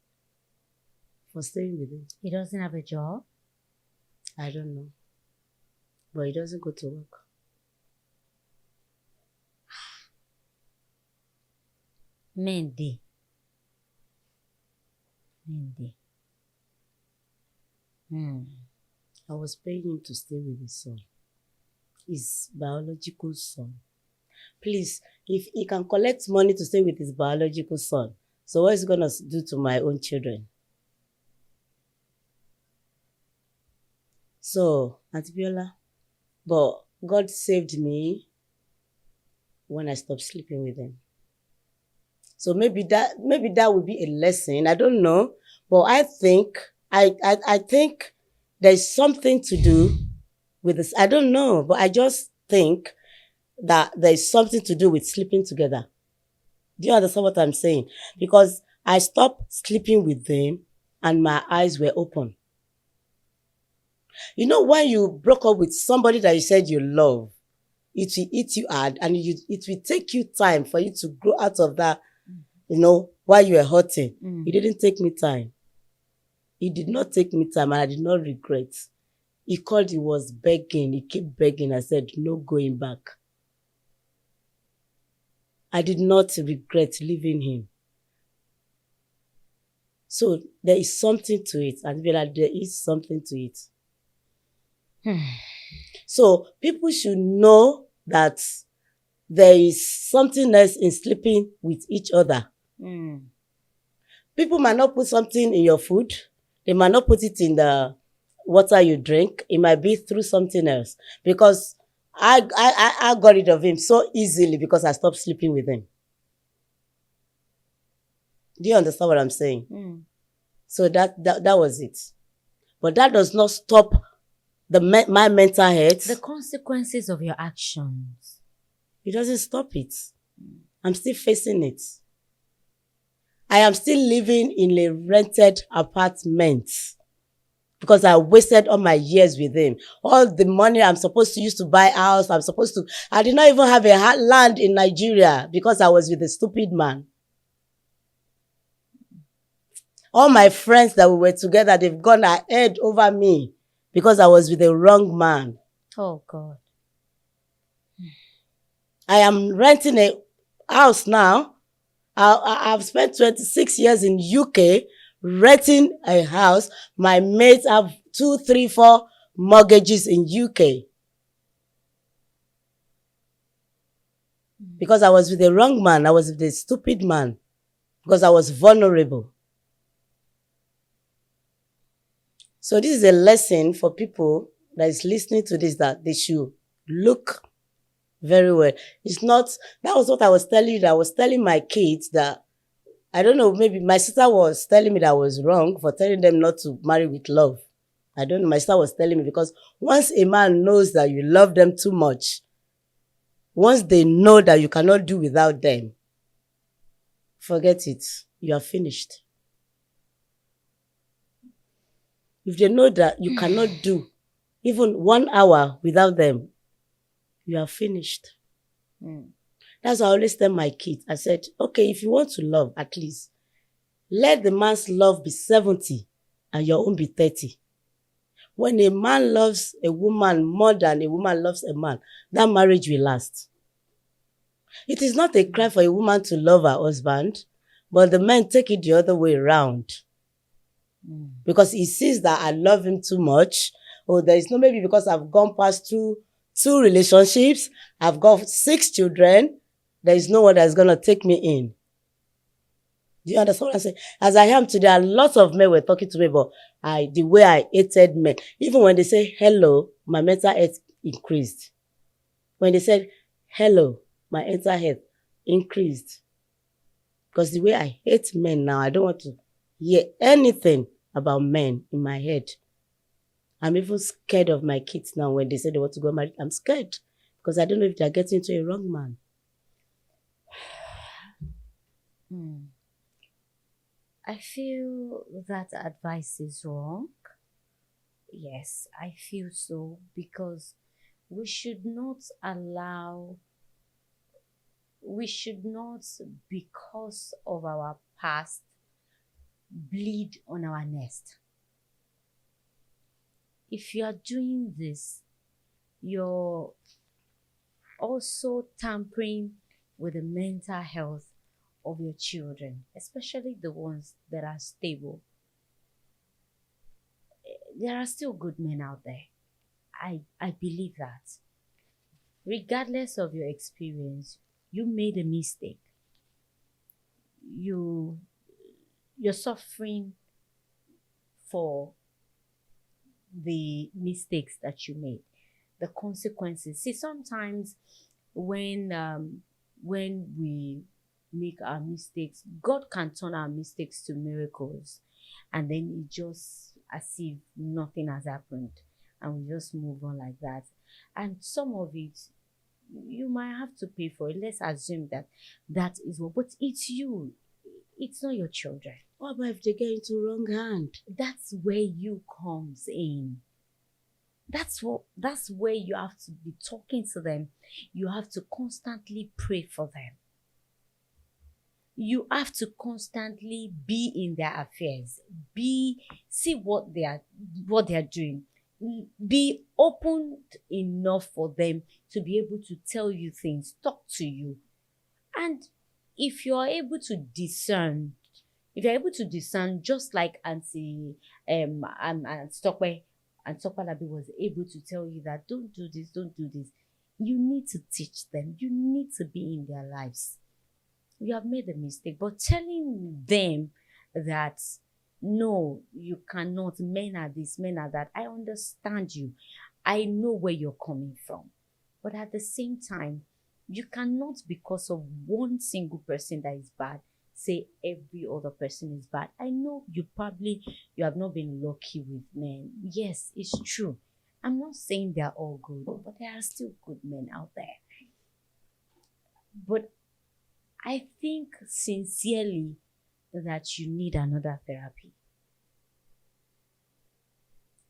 for staying with him. He doesn't have a job? I don't know. But he doesn't go to work. Mendy. I was paying him to stay with his son. His biological son. Please, if he can collect money to stay with his biological son, so what is he gonna do to my own children? So, Auntie Biola, but God saved me when I stopped sleeping with him. So maybe that would be a lesson. I don't know, but I think there's something to do with this. I don't know, but I just think that there's something to do with sleeping together. Do you understand what I'm saying? Because I stopped sleeping with them and my eyes were open. You know, when you broke up with somebody that you said you love, it will eat you hard and it will take you time for you to grow out of that, you know, while you were hurting. It didn't take me time. It did not take me time and I did not regret. He called, he was begging, he kept begging. I said, no going back. I did not regret leaving him. So there is something to it. And there is something to it. So people should know that there is something else in sleeping with each other. People might not put something in your food. They might not put it in the water you drink. It might be through something else. Because I got rid of him so easily because I stopped sleeping with him. Do you understand what I'm saying? So that was it. But that does not stop my mental health. The consequences of your actions. It doesn't stop it. I'm still facing it. I am still living in a rented apartment because I wasted all my years with him. All the money I'm supposed to use to buy a house, I did not even have a land in Nigeria because I was with a stupid man. All my friends that we were together, they've gone ahead over me because I was with the wrong man. Oh, God. I am renting a house now. I've spent 26 years in UK renting a house. My mates have 2, 3, 4 mortgages in UK. Because I was with the wrong man. I was with the stupid man. Because I was vulnerable. So this is a lesson for people that is listening to this, that they should look very well. It's not, that was what I was telling you, that I was telling my kids that, I don't know, maybe my sister was telling me that I was wrong for telling them not to marry with love. I don't know, my sister was telling me because once a man knows that you love them too much, once they know that you cannot do without them, forget it, you are finished. If they know that you cannot do even 1 hour without them, you are finished. That's what I always tell my kids. I said, okay, if you want to love, at least, let the man's love be 70 and your own be 30. When a man loves a woman more than a woman loves a man, that marriage will last. It is not a crime for a woman to love her husband, but the men take it the other way around. Because he sees that I love him too much, or there is no, maybe because I've gone past through 2 relationships, I've got 6 children, there is no one that's going to take me in. Do you understand what I'm saying? As I am today, a lot of men were talking to me about the way I hated men. Even when they say hello, my mental health increased. When they said hello, my mental health increased. Because the way I hate men now, I don't want to hear anything about men in my head. I'm even scared of my kids now when they say they want to go married. I'm scared because I don't know if they're getting into a wrong man. I feel that advice is wrong. Yes, I feel so, because we should not, because of our past, bleed on our nest. If you are doing this, you're also tampering with the mental health of your children, especially the ones that are stable. there are still good men out there. I believe that. Regardless of your experience, you made a mistake. You're suffering for the mistakes that you made, the consequences. See, sometimes when we make our mistakes, God can turn our mistakes to miracles, and then it just as if nothing has happened, and we just move on like that. And some of it you might have to pay for it. Let's assume that is what, but it's you. It's not your children. What about if they get into wrong hand? That's where you comes in. That's where you have to be talking to them. You have to constantly pray for them. You have to constantly be in their affairs. See what they are doing. Be open enough for them to be able to tell you things, talk to you. And if you're able to discern, just like Auntie Stokwe Labi was able to tell you that don't do this, you need to teach them. You need to be in their lives. You have made a mistake, but telling them that no, you cannot, men are this, men are that. I understand you. I know where you're coming from. But at the same time, you cannot, because of one single person that is bad, say every other person is bad. I know you have not been lucky with men. Yes, it's true. I'm not saying they're all good, but there are still good men out there. But I think sincerely that you need another therapy.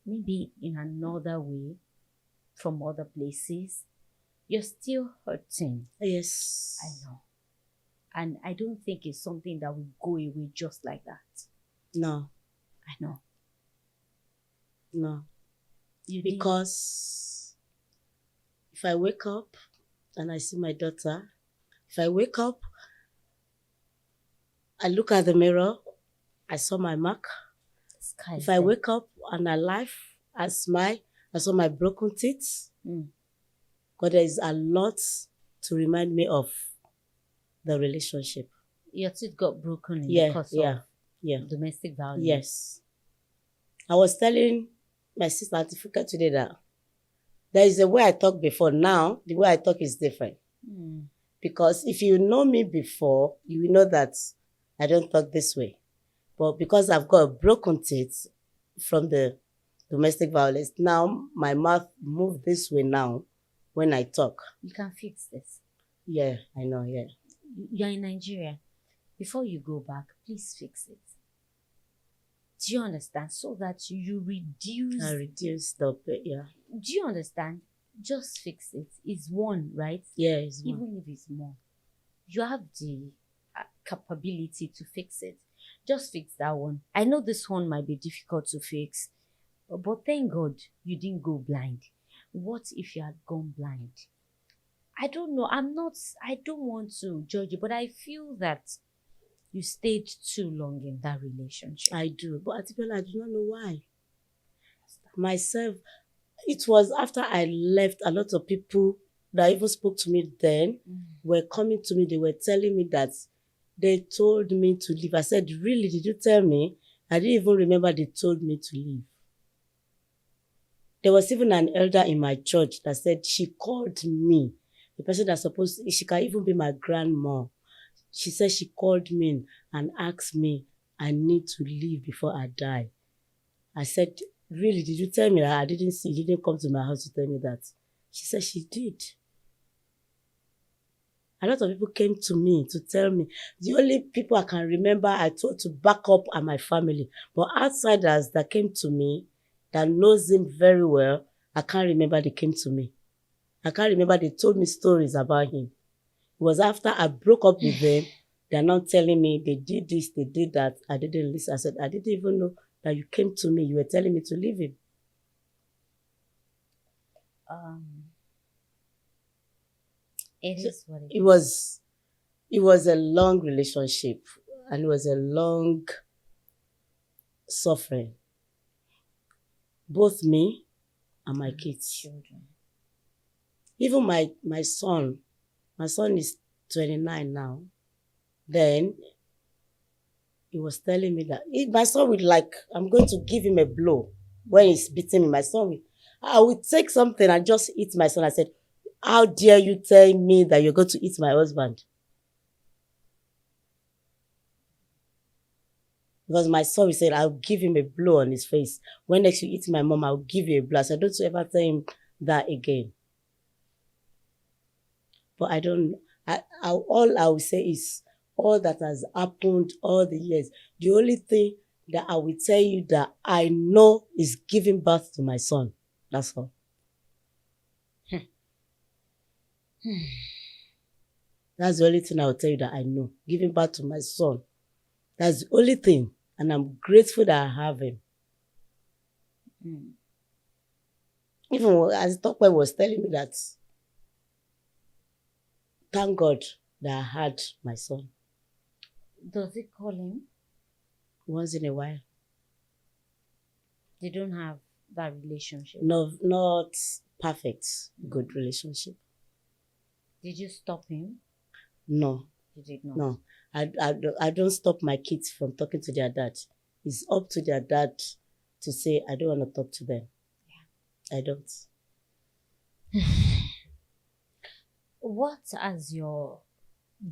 Maybe in another way, from other places. You're still hurting. Yes. I know. And I don't think it's something that will go away just like that. No. I know. No. Because if I wake up and I see my daughter, if I wake up, I look at the mirror, I saw my mark. If I wake up and I laugh, I smile, I saw my broken teeth. Because there is a lot to remind me of the relationship. Your teeth got broken in the course of domestic violence. Yes. I was telling my sister Atifika today that there is a way I talk before. Now, the way I talk is different. Because if you know me before, you will know that I don't talk this way. But because I've got broken teeth from the domestic violence, now my mouth moves this way now when I talk. You can fix this. Yeah, I know, yeah. You're in Nigeria. Before you go back, please fix it. Do you understand? So that you reduce... I reduce the... Yeah. Do you understand? Just fix it. It's one, right? Yeah, it's one. Even if it's more. You have the capability to fix it. Just fix that one. I know this one might be difficult to fix, but thank God you didn't go blind. What if you had gone blind? I don't know. I don't want to judge you, but I feel that you stayed too long in that relationship. I do, but Atibiola, I do not know why. Myself, it was after I left, a lot of people that even spoke to me then were coming to me. They were telling me that they told me to leave. I said, really, did you tell me? I didn't even remember they told me to leave. There was even an elder in my church that said she called me. The person that's she can even be my grandma. She said she called me and asked me, I need to leave before I die. I said, really, did you tell me that? I didn't see, you didn't come to my house to tell me that. She said she did. A lot of people came to me to tell me. The only people I can remember I told to back up are my family. But outsiders that came to me, that knows him very well, I can't remember they came to me. I can't remember they told me stories about him. It was after I broke up with them, they're not telling me they did this, they did that. I didn't listen. I said, I didn't even know that you came to me. You were telling me to leave him. It is what it is. It was a long relationship, and it was a long suffering. both me and my kids. Children. Even my son is 29 now. Then he was telling me that my son would I'm going to give him a blow when he's beating me. I would take something and just hit my son. I said, how dare you tell me that you're going to hit my husband? Because my son said, I'll give him a blow on his face. When next you hit my mom, I'll give you a blow. So don't you ever tell him that again. But all I will say is, all that has happened all the years, the only thing that I will tell you that I know is giving birth to my son. That's all. That's the only thing I will tell you that I know. Giving birth to my son. That's the only thing. And I'm grateful that I have him. Even as Tokwe was telling me that, thank God that I had my son. Does he call him? Once in a while. They don't have that relationship. No, not perfect, good relationship. Did you stop him? No. You did not? No. I don't stop my kids from talking to their dad. It's up to their dad to say, I don't want to talk to them. Yeah. I don't. What has your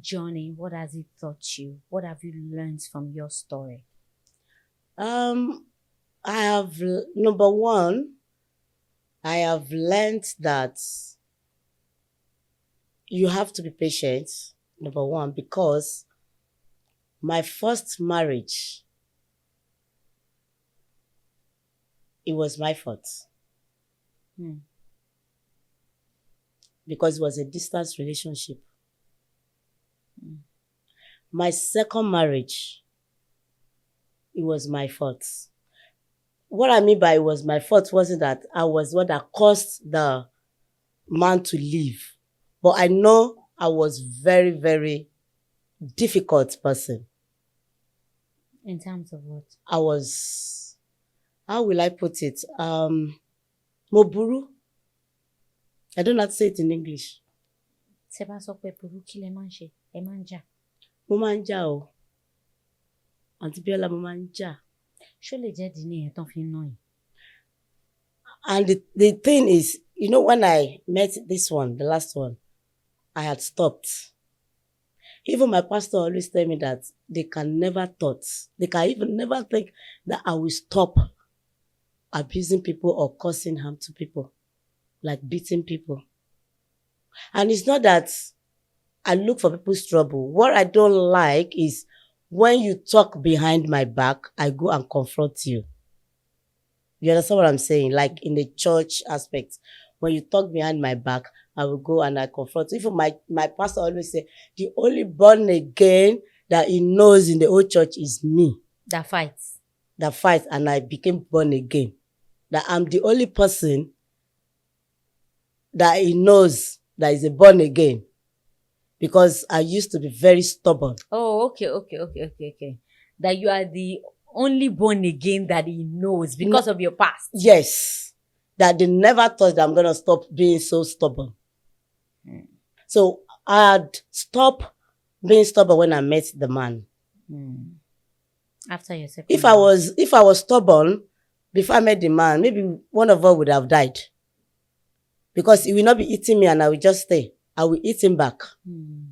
journey, what has it taught you? What have you learned from your story? I have, number one, I have learned that you have to be patient, number one, because my first marriage, it was my fault. Because it was a distance relationship. My second marriage, it was my fault. What I mean by it was my fault wasn't that I was what that caused the man to leave. But I know I was very, very difficult person. In terms of what? I was, how will I put it? Moburu. I don't know how to say it in English. Tẹ́ bá sọ pé burú kí lẹ máa ń ṣe? Ẹ máa ń jà. Mo máa ń jà o. Aunty Biola, mo máa ń jà. Ṣó lè jẹ́ ìdí nìyẹn tán fi ń ná yín? And the thing is, you know, when I met this one, the last one, I had stopped. Even my pastor always tell me that they can even never think that I will stop abusing people or causing harm to people, like beating people. And it's not that I look for people's trouble. What I don't like is when you talk behind my back, I go and confront you. You understand what I'm saying? Like in the church aspect, when you talk behind my back, I will go and I confront you. Even my pastor always say, the only born again that he knows in the whole church is me. That fights. That fights, and I became born again. That I'm the only person that he knows that is a born again. Because I used to be very stubborn. Oh, okay. That you are the only born again that he knows because of your past. Yes. That they never thought that I'm going to stop being so stubborn. So I had stopped being stubborn when I met the man. After your second If I was stubborn before I met the man, maybe one of us would have died. Because he will not be eating me and I will just stay. I will eat him back.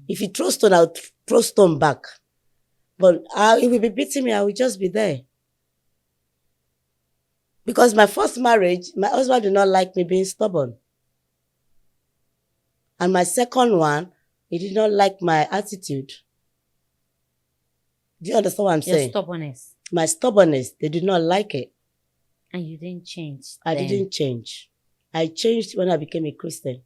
If he throws stone, I will throw stone back. But he will be beating me, I will just be there. Because my first marriage, my husband did not like me being stubborn. And my second one, he did not like my attitude. Do you understand what I'm saying? Your stubbornness. My stubbornness, they did not like it. And you didn't change. I didn't change. I changed when I became a Christian.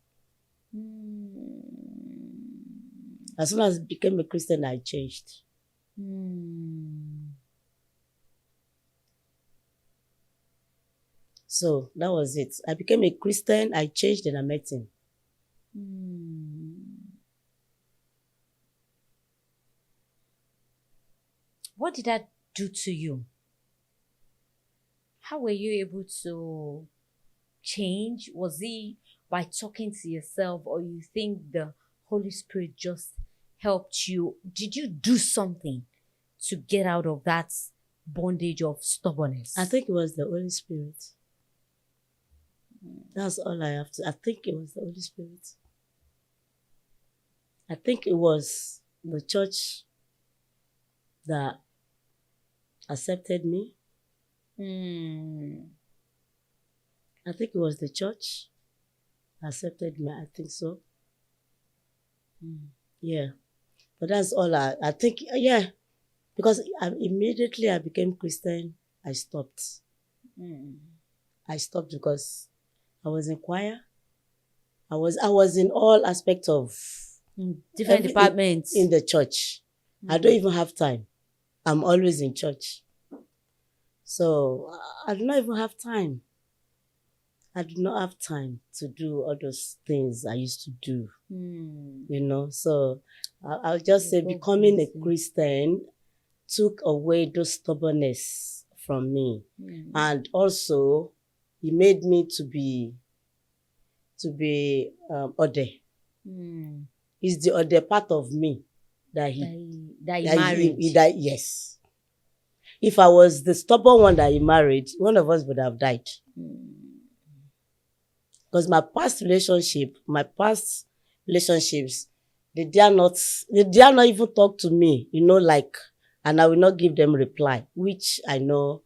As soon as I became a Christian, I changed. So that was it. I became a Christian, I changed, and I met him. What did that do to you? How were you able to change? Was it by talking to yourself, or you think the Holy Spirit just helped you? Did you do something to get out of that bondage of stubbornness? I think it was the Holy Spirit. That's all I have to. I think it was the Holy Spirit. I think it was the church that accepted me. I think it was the church that accepted me. I think so. Yeah. But that's all I think. Yeah. Because immediately I became Christian, I stopped. I stopped because I was in choir. I was in all aspects of Different departments in the church. I don't even have time. I'm always in church. So I do not even have time. I do not have time to do all those things I used to do. You know, so I'll just say becoming a Christian took away those stubbornness from me. And also he made me to be Ode. It's the other part of me that he married. Yes. If I was the stubborn one that he married, one of us would have died. Because my past relationships, they dare not even talk to me, you know, like, and I will not give them reply, which I know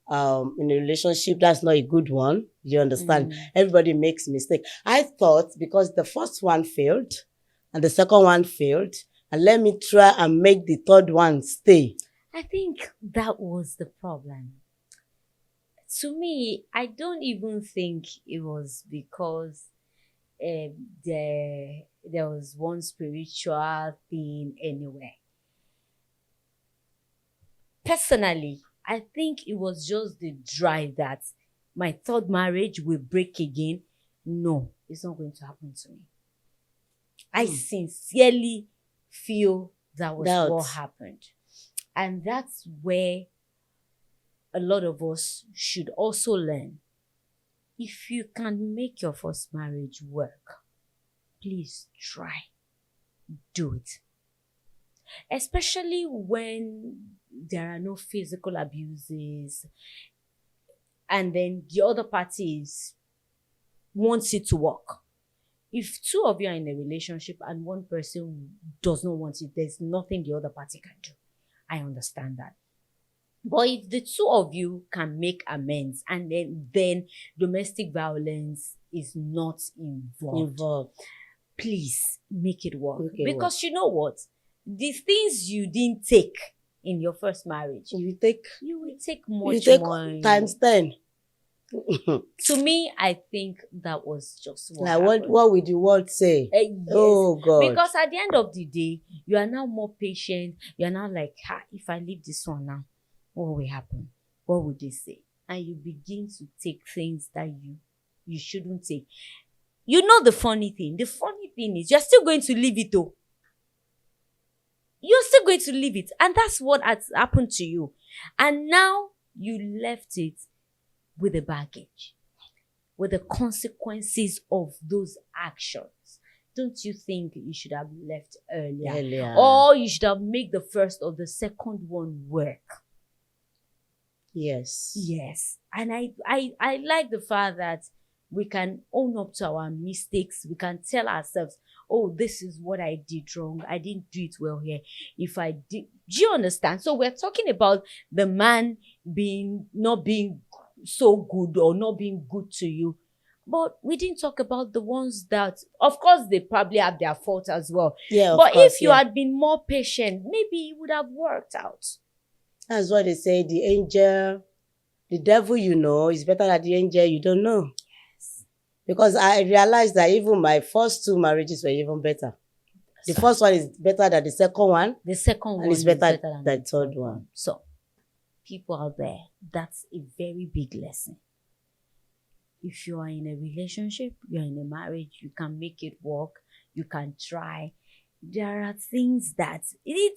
in a relationship, that's not a good one. You understand? Everybody makes mistake. I thought because the first one failed and the second one failed, and let me try and make the third one stay. I think that was the problem. To me, I don't even think it was because there was one spiritual thing anywhere. Personally, I think it was just the drive that my third marriage will break again. No, it's not going to happen to me. I sincerely feel that was what happened. And that's where a lot of us should also learn. If you can make your first marriage work, please try. Do it. Especially when there are no physical abuses and then the other party wants it to work. If two of you are in a relationship and one person does not want it, there's nothing the other party can do. I understand that. But if the two of you can make amends and then domestic violence is not involved, please make it work. Because you know what? The things you didn't take in your first marriage, you will take much more. Times 10. To me, I think that was just what would the world say? Yes. Oh God. Because at the end of the day, you are now more patient. You are now like, if I leave this one now, what will happen? What would they say? And you begin to take things that you shouldn't take. You know the funny thing? The funny thing is you're still going to leave it though. You're still going to leave it. And that's what has happened to you. And now you left it with the baggage, with the consequences of those actions. Don't you think you should have left earlier? Or you should have made the first or the second one work? Yes. Yes. And I like the fact that we can own up to our mistakes. We can tell ourselves, oh, this is what I did wrong. I didn't do it well here. If I did, do you understand? So we're talking about the man not being so good or not being good to you. But we didn't talk about the ones that, of course, they probably have their fault as well. Yeah, but if you had been more patient, maybe it would have worked out. That's what they say. The devil you know is better than the angel you don't know. Yes. Because I realized that even my first two marriages were even better. The first one is better than the second one. The second one is better than the third one. So, people out there, that's a very big lesson. If you are in a relationship, you're in a marriage, you can make it work, you can try. There are things that the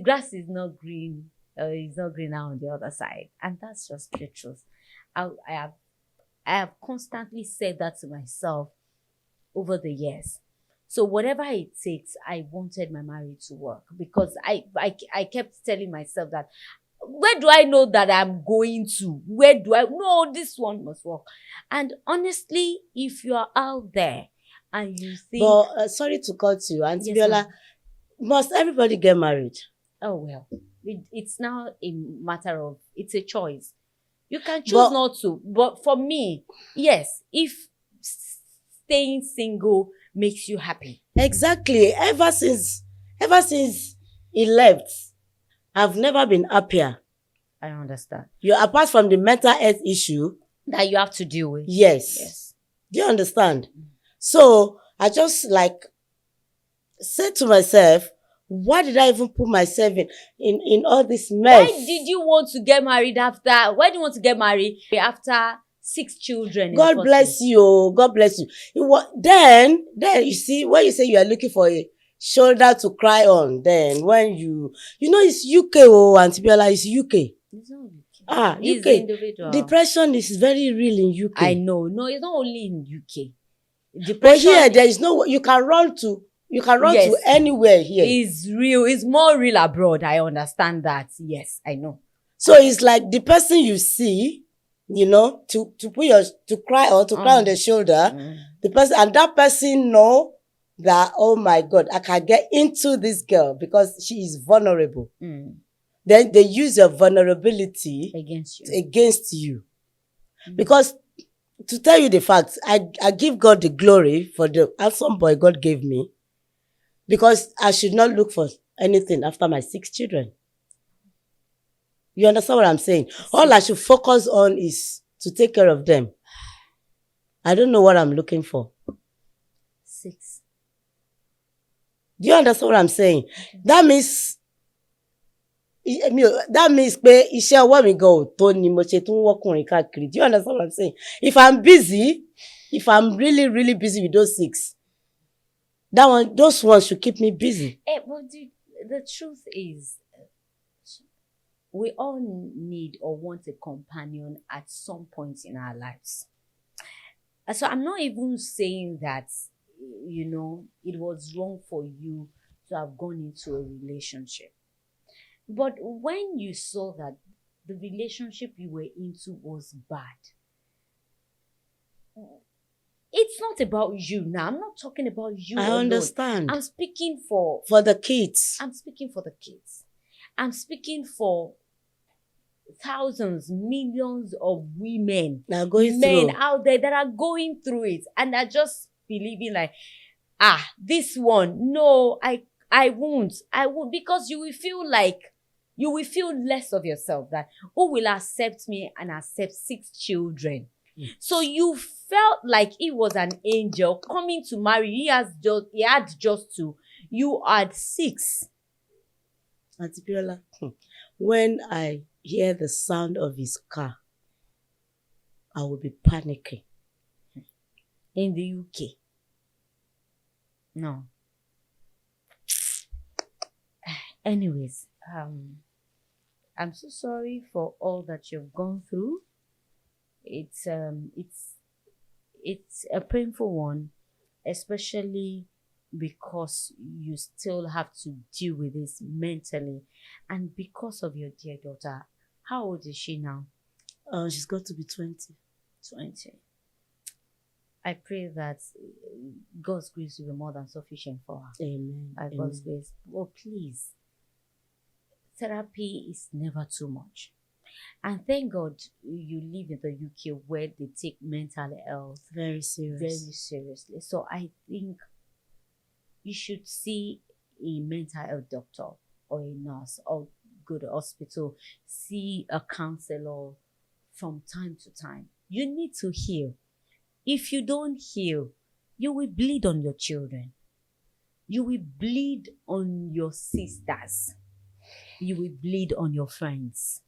grass is not green it's not greener on the other side. And that's just the truth. I have constantly said that to myself over the years. So whatever it takes, I wanted my marriage to work because I kept telling myself that where do I know that I'm going to? Where do I know this one must work? And honestly, if you are out there and you think, But sorry to cut you, Auntie Yes, Biola, ma'am. must everybody get married? oh well, it's now a matter of it's a choice. You can choose But- not to, but for me, yes, if staying single makes you happy, Exactly. Ever since he left, I've never been happier. I understand You apart from the mental health issue, that you have to deal with. yes. Yes. Do you understand? So I just like said to myself, why did I even put myself in all this mess? Why did you want to get married after? Why do you want to get married after 6 children? in God 40? bless you. God bless you. Then you see, when you say you are looking for a shoulder to cry on, then when you know it's UK, oh, Auntie Biola, it's UK. It's not UK. Ah, It's UK. individual. Depression is very real in UK. I know. No, it's not only in UK. But Depression here, there is no, you can run to Yes. anywhere here. is real. It's more real abroad. I understand that. Yes, I know. So it's like the person you see, you know, to cry or to cry on the shoulder, the person, and that person know that, oh my God, I can get into this girl because she is vulnerable. Then they use your vulnerability Against you. Because to tell you the facts, I give God the glory for the handsome boy God gave me, because I should not look for anything after my 6 children. You understand what I'm saying? All I should focus on is to take care of them. I don't know what I'm looking for. 6. Do you understand what I'm saying? That means pé iṣẹ́ ọwọ́ mi gan ò tó ni mo ṣe tún wọ́kùnrin káàkiri. Do you understand what I'm saying? If I'm busy, if I'm really, really busy with those 6, those ones should keep me busy. But the truth is, we all need or want a companion at some point in our lives. So I'm not even saying that, you know, it was wrong for you to have gone into a relationship. But when you saw that the relationship you were into was bad, it's not about you now. I'm not talking about you I alone. understand. I'm speaking for the kids. I'm speaking for the kids. I'm speaking for thousands, millions of women, Now going men through. out there that are going through it and are just believing like, this one, no, I won't, because you will feel less of yourself, that who will accept me and accept 6 children. So you felt like he was an angel coming to marry. He had just 2. You had 6. Auntie Biola, when I hear the sound of his car, I will be panicking. In the UK. No. Anyways, I'm so sorry for all that you've gone through. It's a painful one, especially because you still have to deal with this mentally, and because of your dear daughter. How old is she now? She's got to be 20. 20. I pray that God's grace will be more than sufficient for her. Amen. By God's grace. Oh, please. Therapy is never too much. And thank God you live in the UK where they take mental health very seriously. So I think you should see a mental health doctor or a nurse, or go to hospital, see a counselor from time to time. You need to heal. If you don't heal, you will bleed on your children. You will bleed on your sisters. You will bleed on your friends.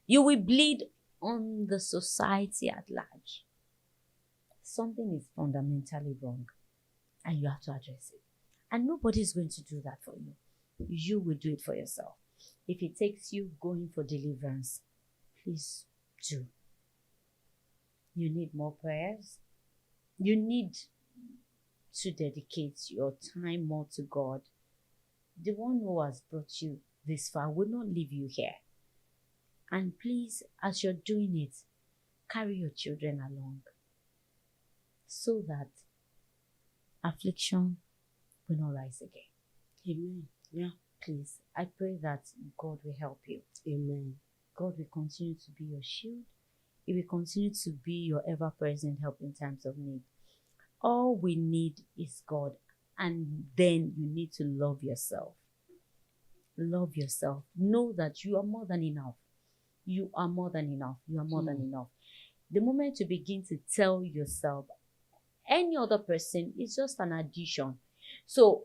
You will bleed on the society at large. Something is fundamentally wrong, and you have to address it. And nobody is going to do that for you. You will do it for yourself. If it takes you going for deliverance, please do. You need more prayers. You need to dedicate your time more to God. The one who has brought you this far will not leave you here. And please, as you're doing it, carry your children along so that affliction will not rise again. Amen. Yeah. Please, I pray that God will help you. Amen. God will continue to be your shield. He will continue to be your ever-present help in times of need. All we need is God. And then you need to love yourself. Love yourself. Know that you are more than enough. You are more than enough. You are more than enough. The moment you begin to tell yourself, any other person is just an addition. So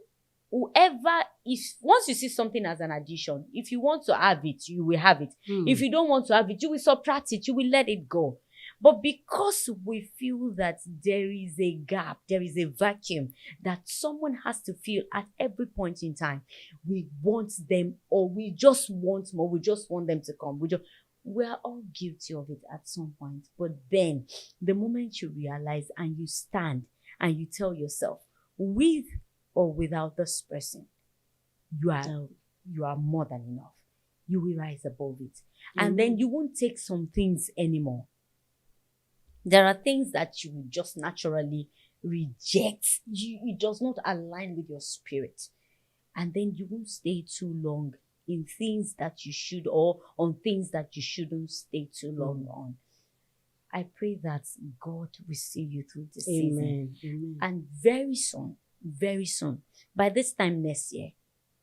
once you see something as an addition, if you want to have it, you will have it. If you don't want to have it, you will subtract it. You will let it go. But because we feel that there is a gap, there is a vacuum that someone has to fill at every point in time, we want them, or we just want more. We just want them to come. We are all guilty of it at some point. But then the moment you realize and you stand and you tell yourself, with or without this person, you are more than enough. You will rise above it. And then you won't take some things anymore. There are things that you will just naturally reject. It does not align with your spirit. And then you won't stay too long in things that you should, or on things that you shouldn't stay too long on. I pray that God will see you through this season. Amen. And very soon, by this time next year,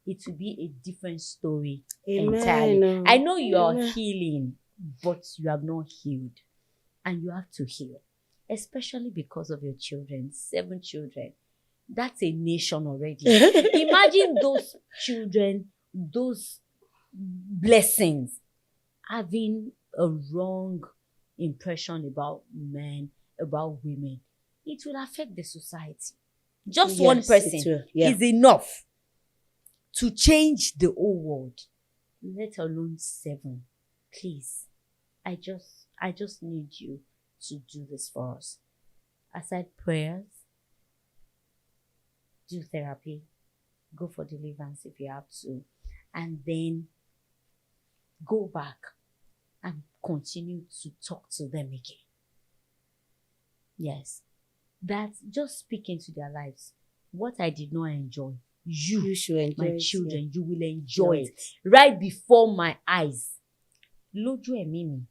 it will be a different story entirely. I know you are healing, but you have not healed. And you have to heal, especially because of your children, 7 children. That's a nation already. Imagine those children, those blessings, having a wrong impression about men, about women. It will affect the society. Just one person is enough to change the whole world, let alone 7. Please, I just need you to do this for us. Aside prayers, do therapy, go for deliverance if you have to, and then go back and continue to talk to them again. Yes, that's just speak into their lives. What I did not enjoy, you should enjoy my children, you will enjoy it right before my eyes. Lójú ẹ̀mí mi,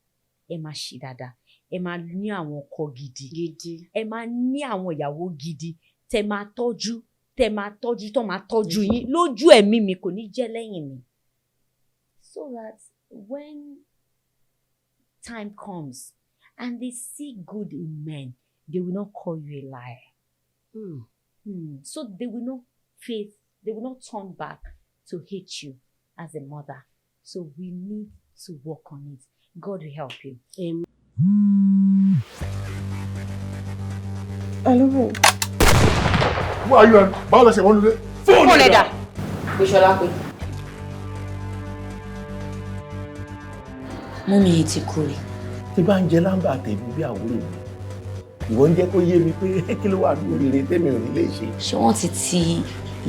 ẹ máa ṣe dáadáa, ẹ máa ní àwọn ọkọ gidi, ẹ máa ní àwọn ìyàwó gidi, tẹ́ máa tọ́jú, tó máa tọ́jú yín. Lójú ẹ̀mí mi, kò ní jẹ́ lẹ́yìn mi. So that when time comes and they see good in men, they will not call you a liar. So they will not turn back to hate you as a mother. So we need to work on it. God will help you. Amen. Hello. Who are you? Báwo la ṣe wọ́n lulẹ̀? Fóònù ẹ̀dá. Bíṣọlá pé. Mọ́mí yìí ti kú rí. Tí bá ń jẹ lámbà tèmi bí àwúrò mi, ìwọ ń jẹ́ kó yé mi pé kí ló wà lórí rere tèmi ò ní lè ṣe. Ṣé wọ́n ti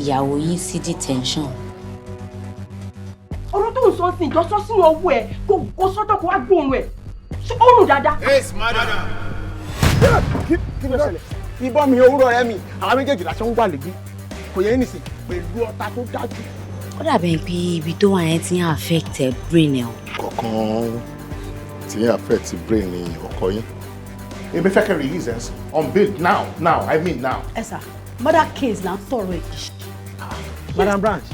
ìyàwó yín sí detention? Ọ̀rọ̀ tó ń sọ sí ìjọ sọ sínú ọwọ́ ẹ̀ kó sọ́tọ̀ kó wá gbóòórùn ẹ̀. Ṣé ó rùn dáadáa? Yes, madam. Kí ló ṣẹlẹ̀? Ìbọn mi òwúrọ̀ rẹ mi, àwọn méjèèjì láṣọ ń wà lẹ́bí. Kò yẹ nísìn pẹ̀lú ọ̀tá tó dájú. Ó dàbí pé ibi tó wà yẹn ti ń affect brain ẹ̀ o. Kọ̀ọ̀kan tí ń affect brain ni ọkọ yín. Èmi fẹ́ kẹ́ release ẹ̀ sí on bail now, I mean now. Ẹ sà, murder case là ń sọ̀rọ̀ ẹ̀. Madam Branch.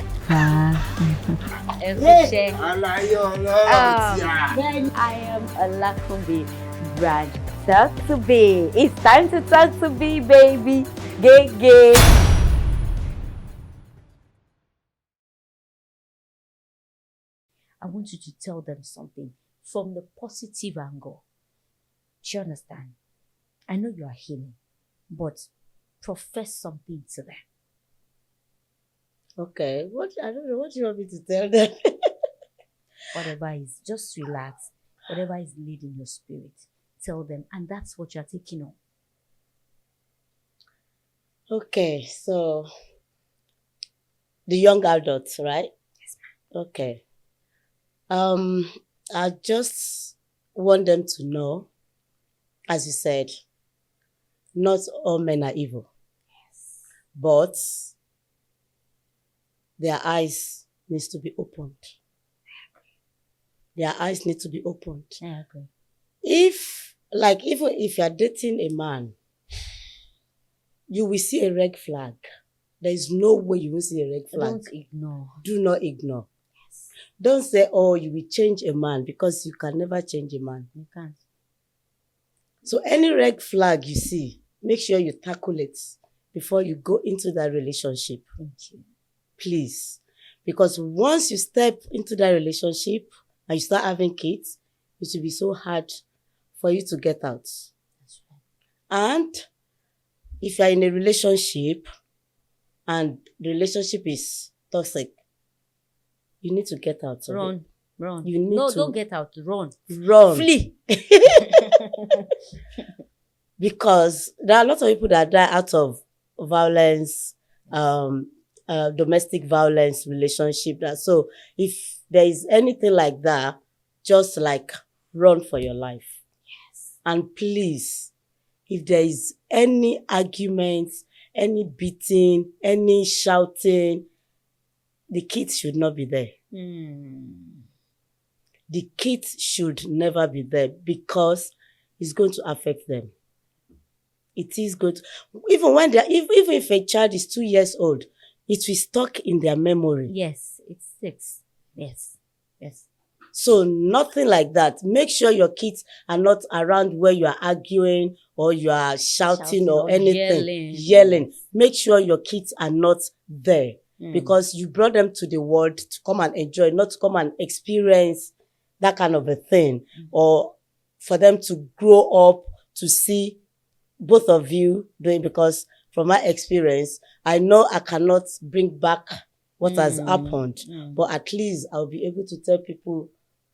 Ẹ kú iṣẹ́. Aláyé ọlọ́run tí a. I am Olakunbi Branch. Talk to B. It's time to talk to B, baby. Gay. I want you to tell them something from the positive angle. Do you understand? I know you are healing, but profess something to them. Okay. I don't know what you want me to tell them. whatever is, just relax. Whatever is leading your spirit, tell them, and that's what you're taking on. Okay, so the young adults, right? Yes, ma'am. Okay. I just want them to know, as you said, not all men are evil. Yes. But their eyes needs to be opened. Their eyes need to be opened. I agree. Even if you're dating a man, you will see a red flag. There is no way you will see a red flag. Don't ignore. Do not ignore. Yes. Don't say, oh, you will change a man, because you can never change a man. You can't. So any red flag you see, make sure you tackle it before you go into that relationship. Thank you. Please. Because once you step into that relationship and you start having kids, it will be so hard for you to get out. That's right. And if you're in a relationship and the relationship is toxic, you need to get out of it. Run. You need to don't get out. Run. Flee. Because there are a lot of people that die out of violence, domestic violence, relationship. So if there is anything like that, just like run for your life. Yes. And please, if there is any argument, any beating, any shouting, the kids should not be there. The kids should never be there, because it's going to affect them. It is going to, even if a child is 2 years old, it will stuck in their memory. Yes, it sticks. Yes. So nothing like that. Make sure your kids are not around where you are arguing or you are shouting or anything. Yelling. Make sure your kids are not there. Because you brought them to the world to come and enjoy, not to come and experience that kind of a thing. Or for them to grow up to see both of you doing, because from my experience, I know I cannot bring back what has happened, but at least I'll be able to tell people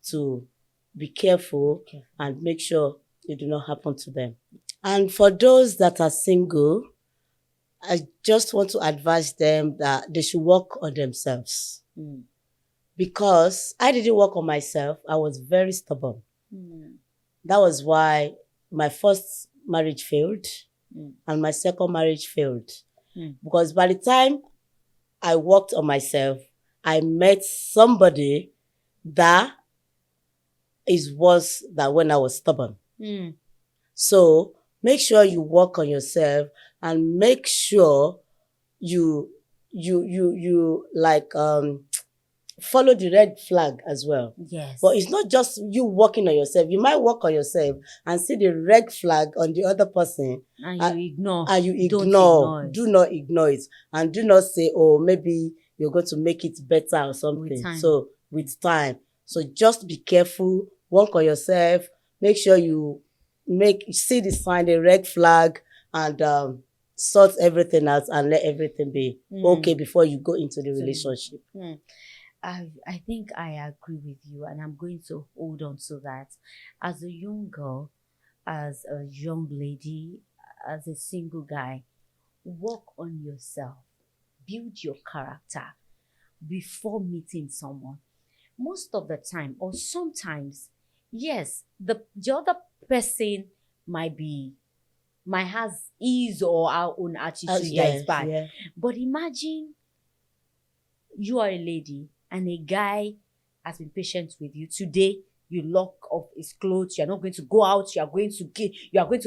to be careful and make sure it do not happen to them. And for those that are single, I just want to advise them that they should work on themselves. Because I didn't work on myself. I was very stubborn. That was why my first marriage failed and my second marriage failed. Because by the time I worked on myself, I met somebody that is worse than when I was stubborn. So make sure you work on yourself and make sure you follow the red flag as well. Yes. But it's not just you working on yourself. You might work on yourself and see the red flag on the other person. And you ignore. And you Don't ignore. ignore it. Do not ignore it. And do not say, oh, maybe you're going to make it better or something. With time. So just be careful. Work on yourself. Make sure you see the sign, the red flag, and sort everything out and let everything be okay before you go into the relationship. I think I agree with you, and I'm going to hold on to that. As a young girl, as a young lady, as a single guy, work on yourself. Build your character before meeting someone. Most of the time, or sometimes, yes, the other person might have his or our own attitude that is bad. Yeah. But imagine you are a lady and a guy has been patient with you. Today, you lock off his clothes. You are not going to go out. You are going to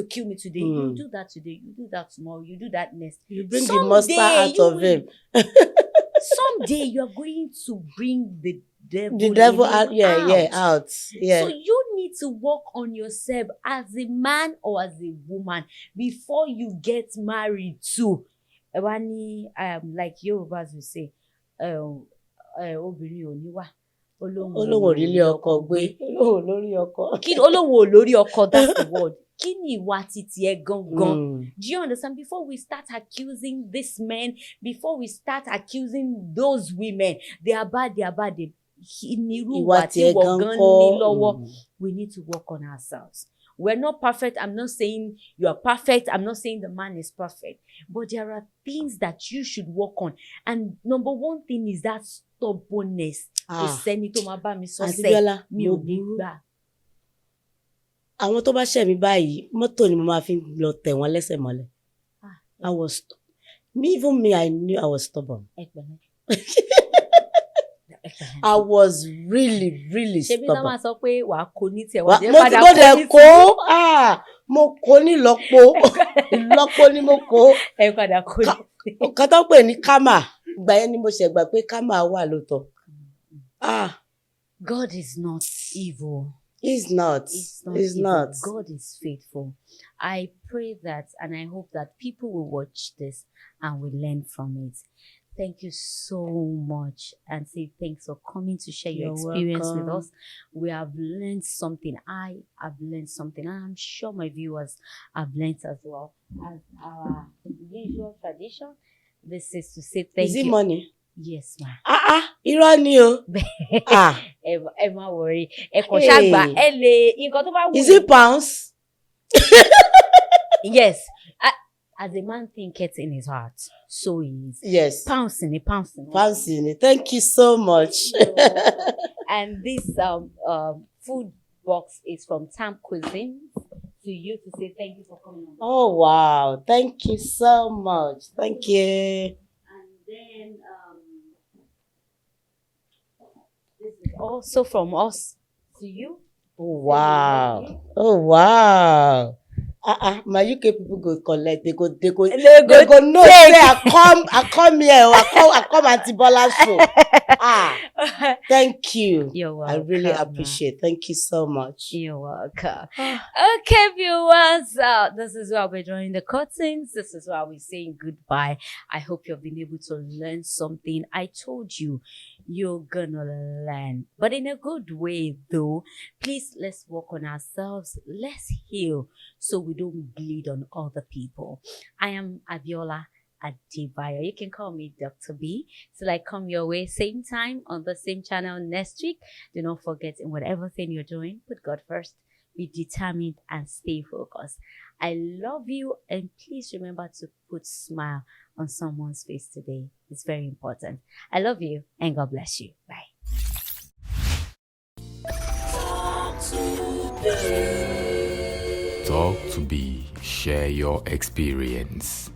kill me today. You do that today. You do that tomorrow. You do that next. You bring the monster out of him. Someday you are going to bring the devil. The devil out. Out. Yeah. So you need to work on yourself as a man or as a woman before you get married too. Like Yorubas will say, obìnrin ò ní wà. Olóhùn orílé ọkọ gbé. Olóhùn lórí ọkọ. Olóhùn olórí ọkọ, that's the word. Kí ni ìwà titi ẹ gangan? Do you understand? Before we start accusing this men, before we start accusing those women, they are bad. nírú Ìwà ìwà tí tiẹ̀ wọ́n gan gan kọ́. ní lọ́wọ́. We need to work on ourselves. We're not perfect. I'm not saying you are perfect. I'm not saying the man is perfect. But there are things that you should work on. And number one thing is that stubbornness. Kò sẹ́ni tó máa bá mi sọ Àǹtí sẹ́, Bíọ́lá, mi ò mo ní burú. gbà. Àwọn tó bá ṣẹ̀ mí báyìí, mọ́tò ni mo máa fi lọ tẹ̀ wọ́n lẹ́sẹ̀ mọ́lẹ̀. I was even me, I knew I was stubborn. Ẹ pẹ̀lẹ́. I was really, really Ṣebí náà máa stubborn. sọ pé wàá kó ní tiẹ̀, Mo wàá ti jẹ́ padà mo kó dẹ̀ ní kó, mo kó ní ìlọ́po, ìlọ́po ni mo kó. ẹ padà kó ní tiẹ̀. Nǹkan tó ń pè ní kámà, ìgbà yẹn ni mo ṣẹ̀ gbà pé kámà wà lóòótọ́. God is not evil. He's not. He's not He's evil. not. God is faithful. I pray that and I hope that people will watch this and will learn from it. Thank you so much and say thanks for coming to share your You're experience with welcome. us. We have learned something. I have learned something and I'm sure my viewers have learned as well. As our usual tradition, this is to say thank Is you. it money? Yes, ma'am. Irọ́ ni o. Ẹ má worry. Ẹ kàn ṣàgbà. Ẹ lè nǹkan tó bá wù Is yín. it pounds? Yes. As a man thinketh in his heart, so he is. Yes. Pouncing. Pouncing. Thank you so much. And this food box is from Tam Cuisine to you to say thank you for coming on. Oh, wow. Thank you so much. Thank you. And then this is also from us to you. Oh, wow. Oh, wow. My UK people go collect. They go know say I come here. I come Auntie Bola show. Thank you. You're welcome. I really appreciate. Thank you so much. You're welcome. Okay, viewers, this is where we're drawing the curtains. This is where we're saying goodbye. I hope you've been able to learn something. I told you, you're gonna learn, but in a good way, though. Please, let's work on ourselves. Let's heal so we don't bleed on other people. I am Abiola Adebayo. You can call me Dr. B. Till I come your way, same time on the same channel next week. Do not forget, in whatever thing you're doing, put God first. Be determined and stay focused. I love you, and please remember to put smile on someone's face today. It's very important. I love you, and God bless you. Bye. Talk to be, share your experience.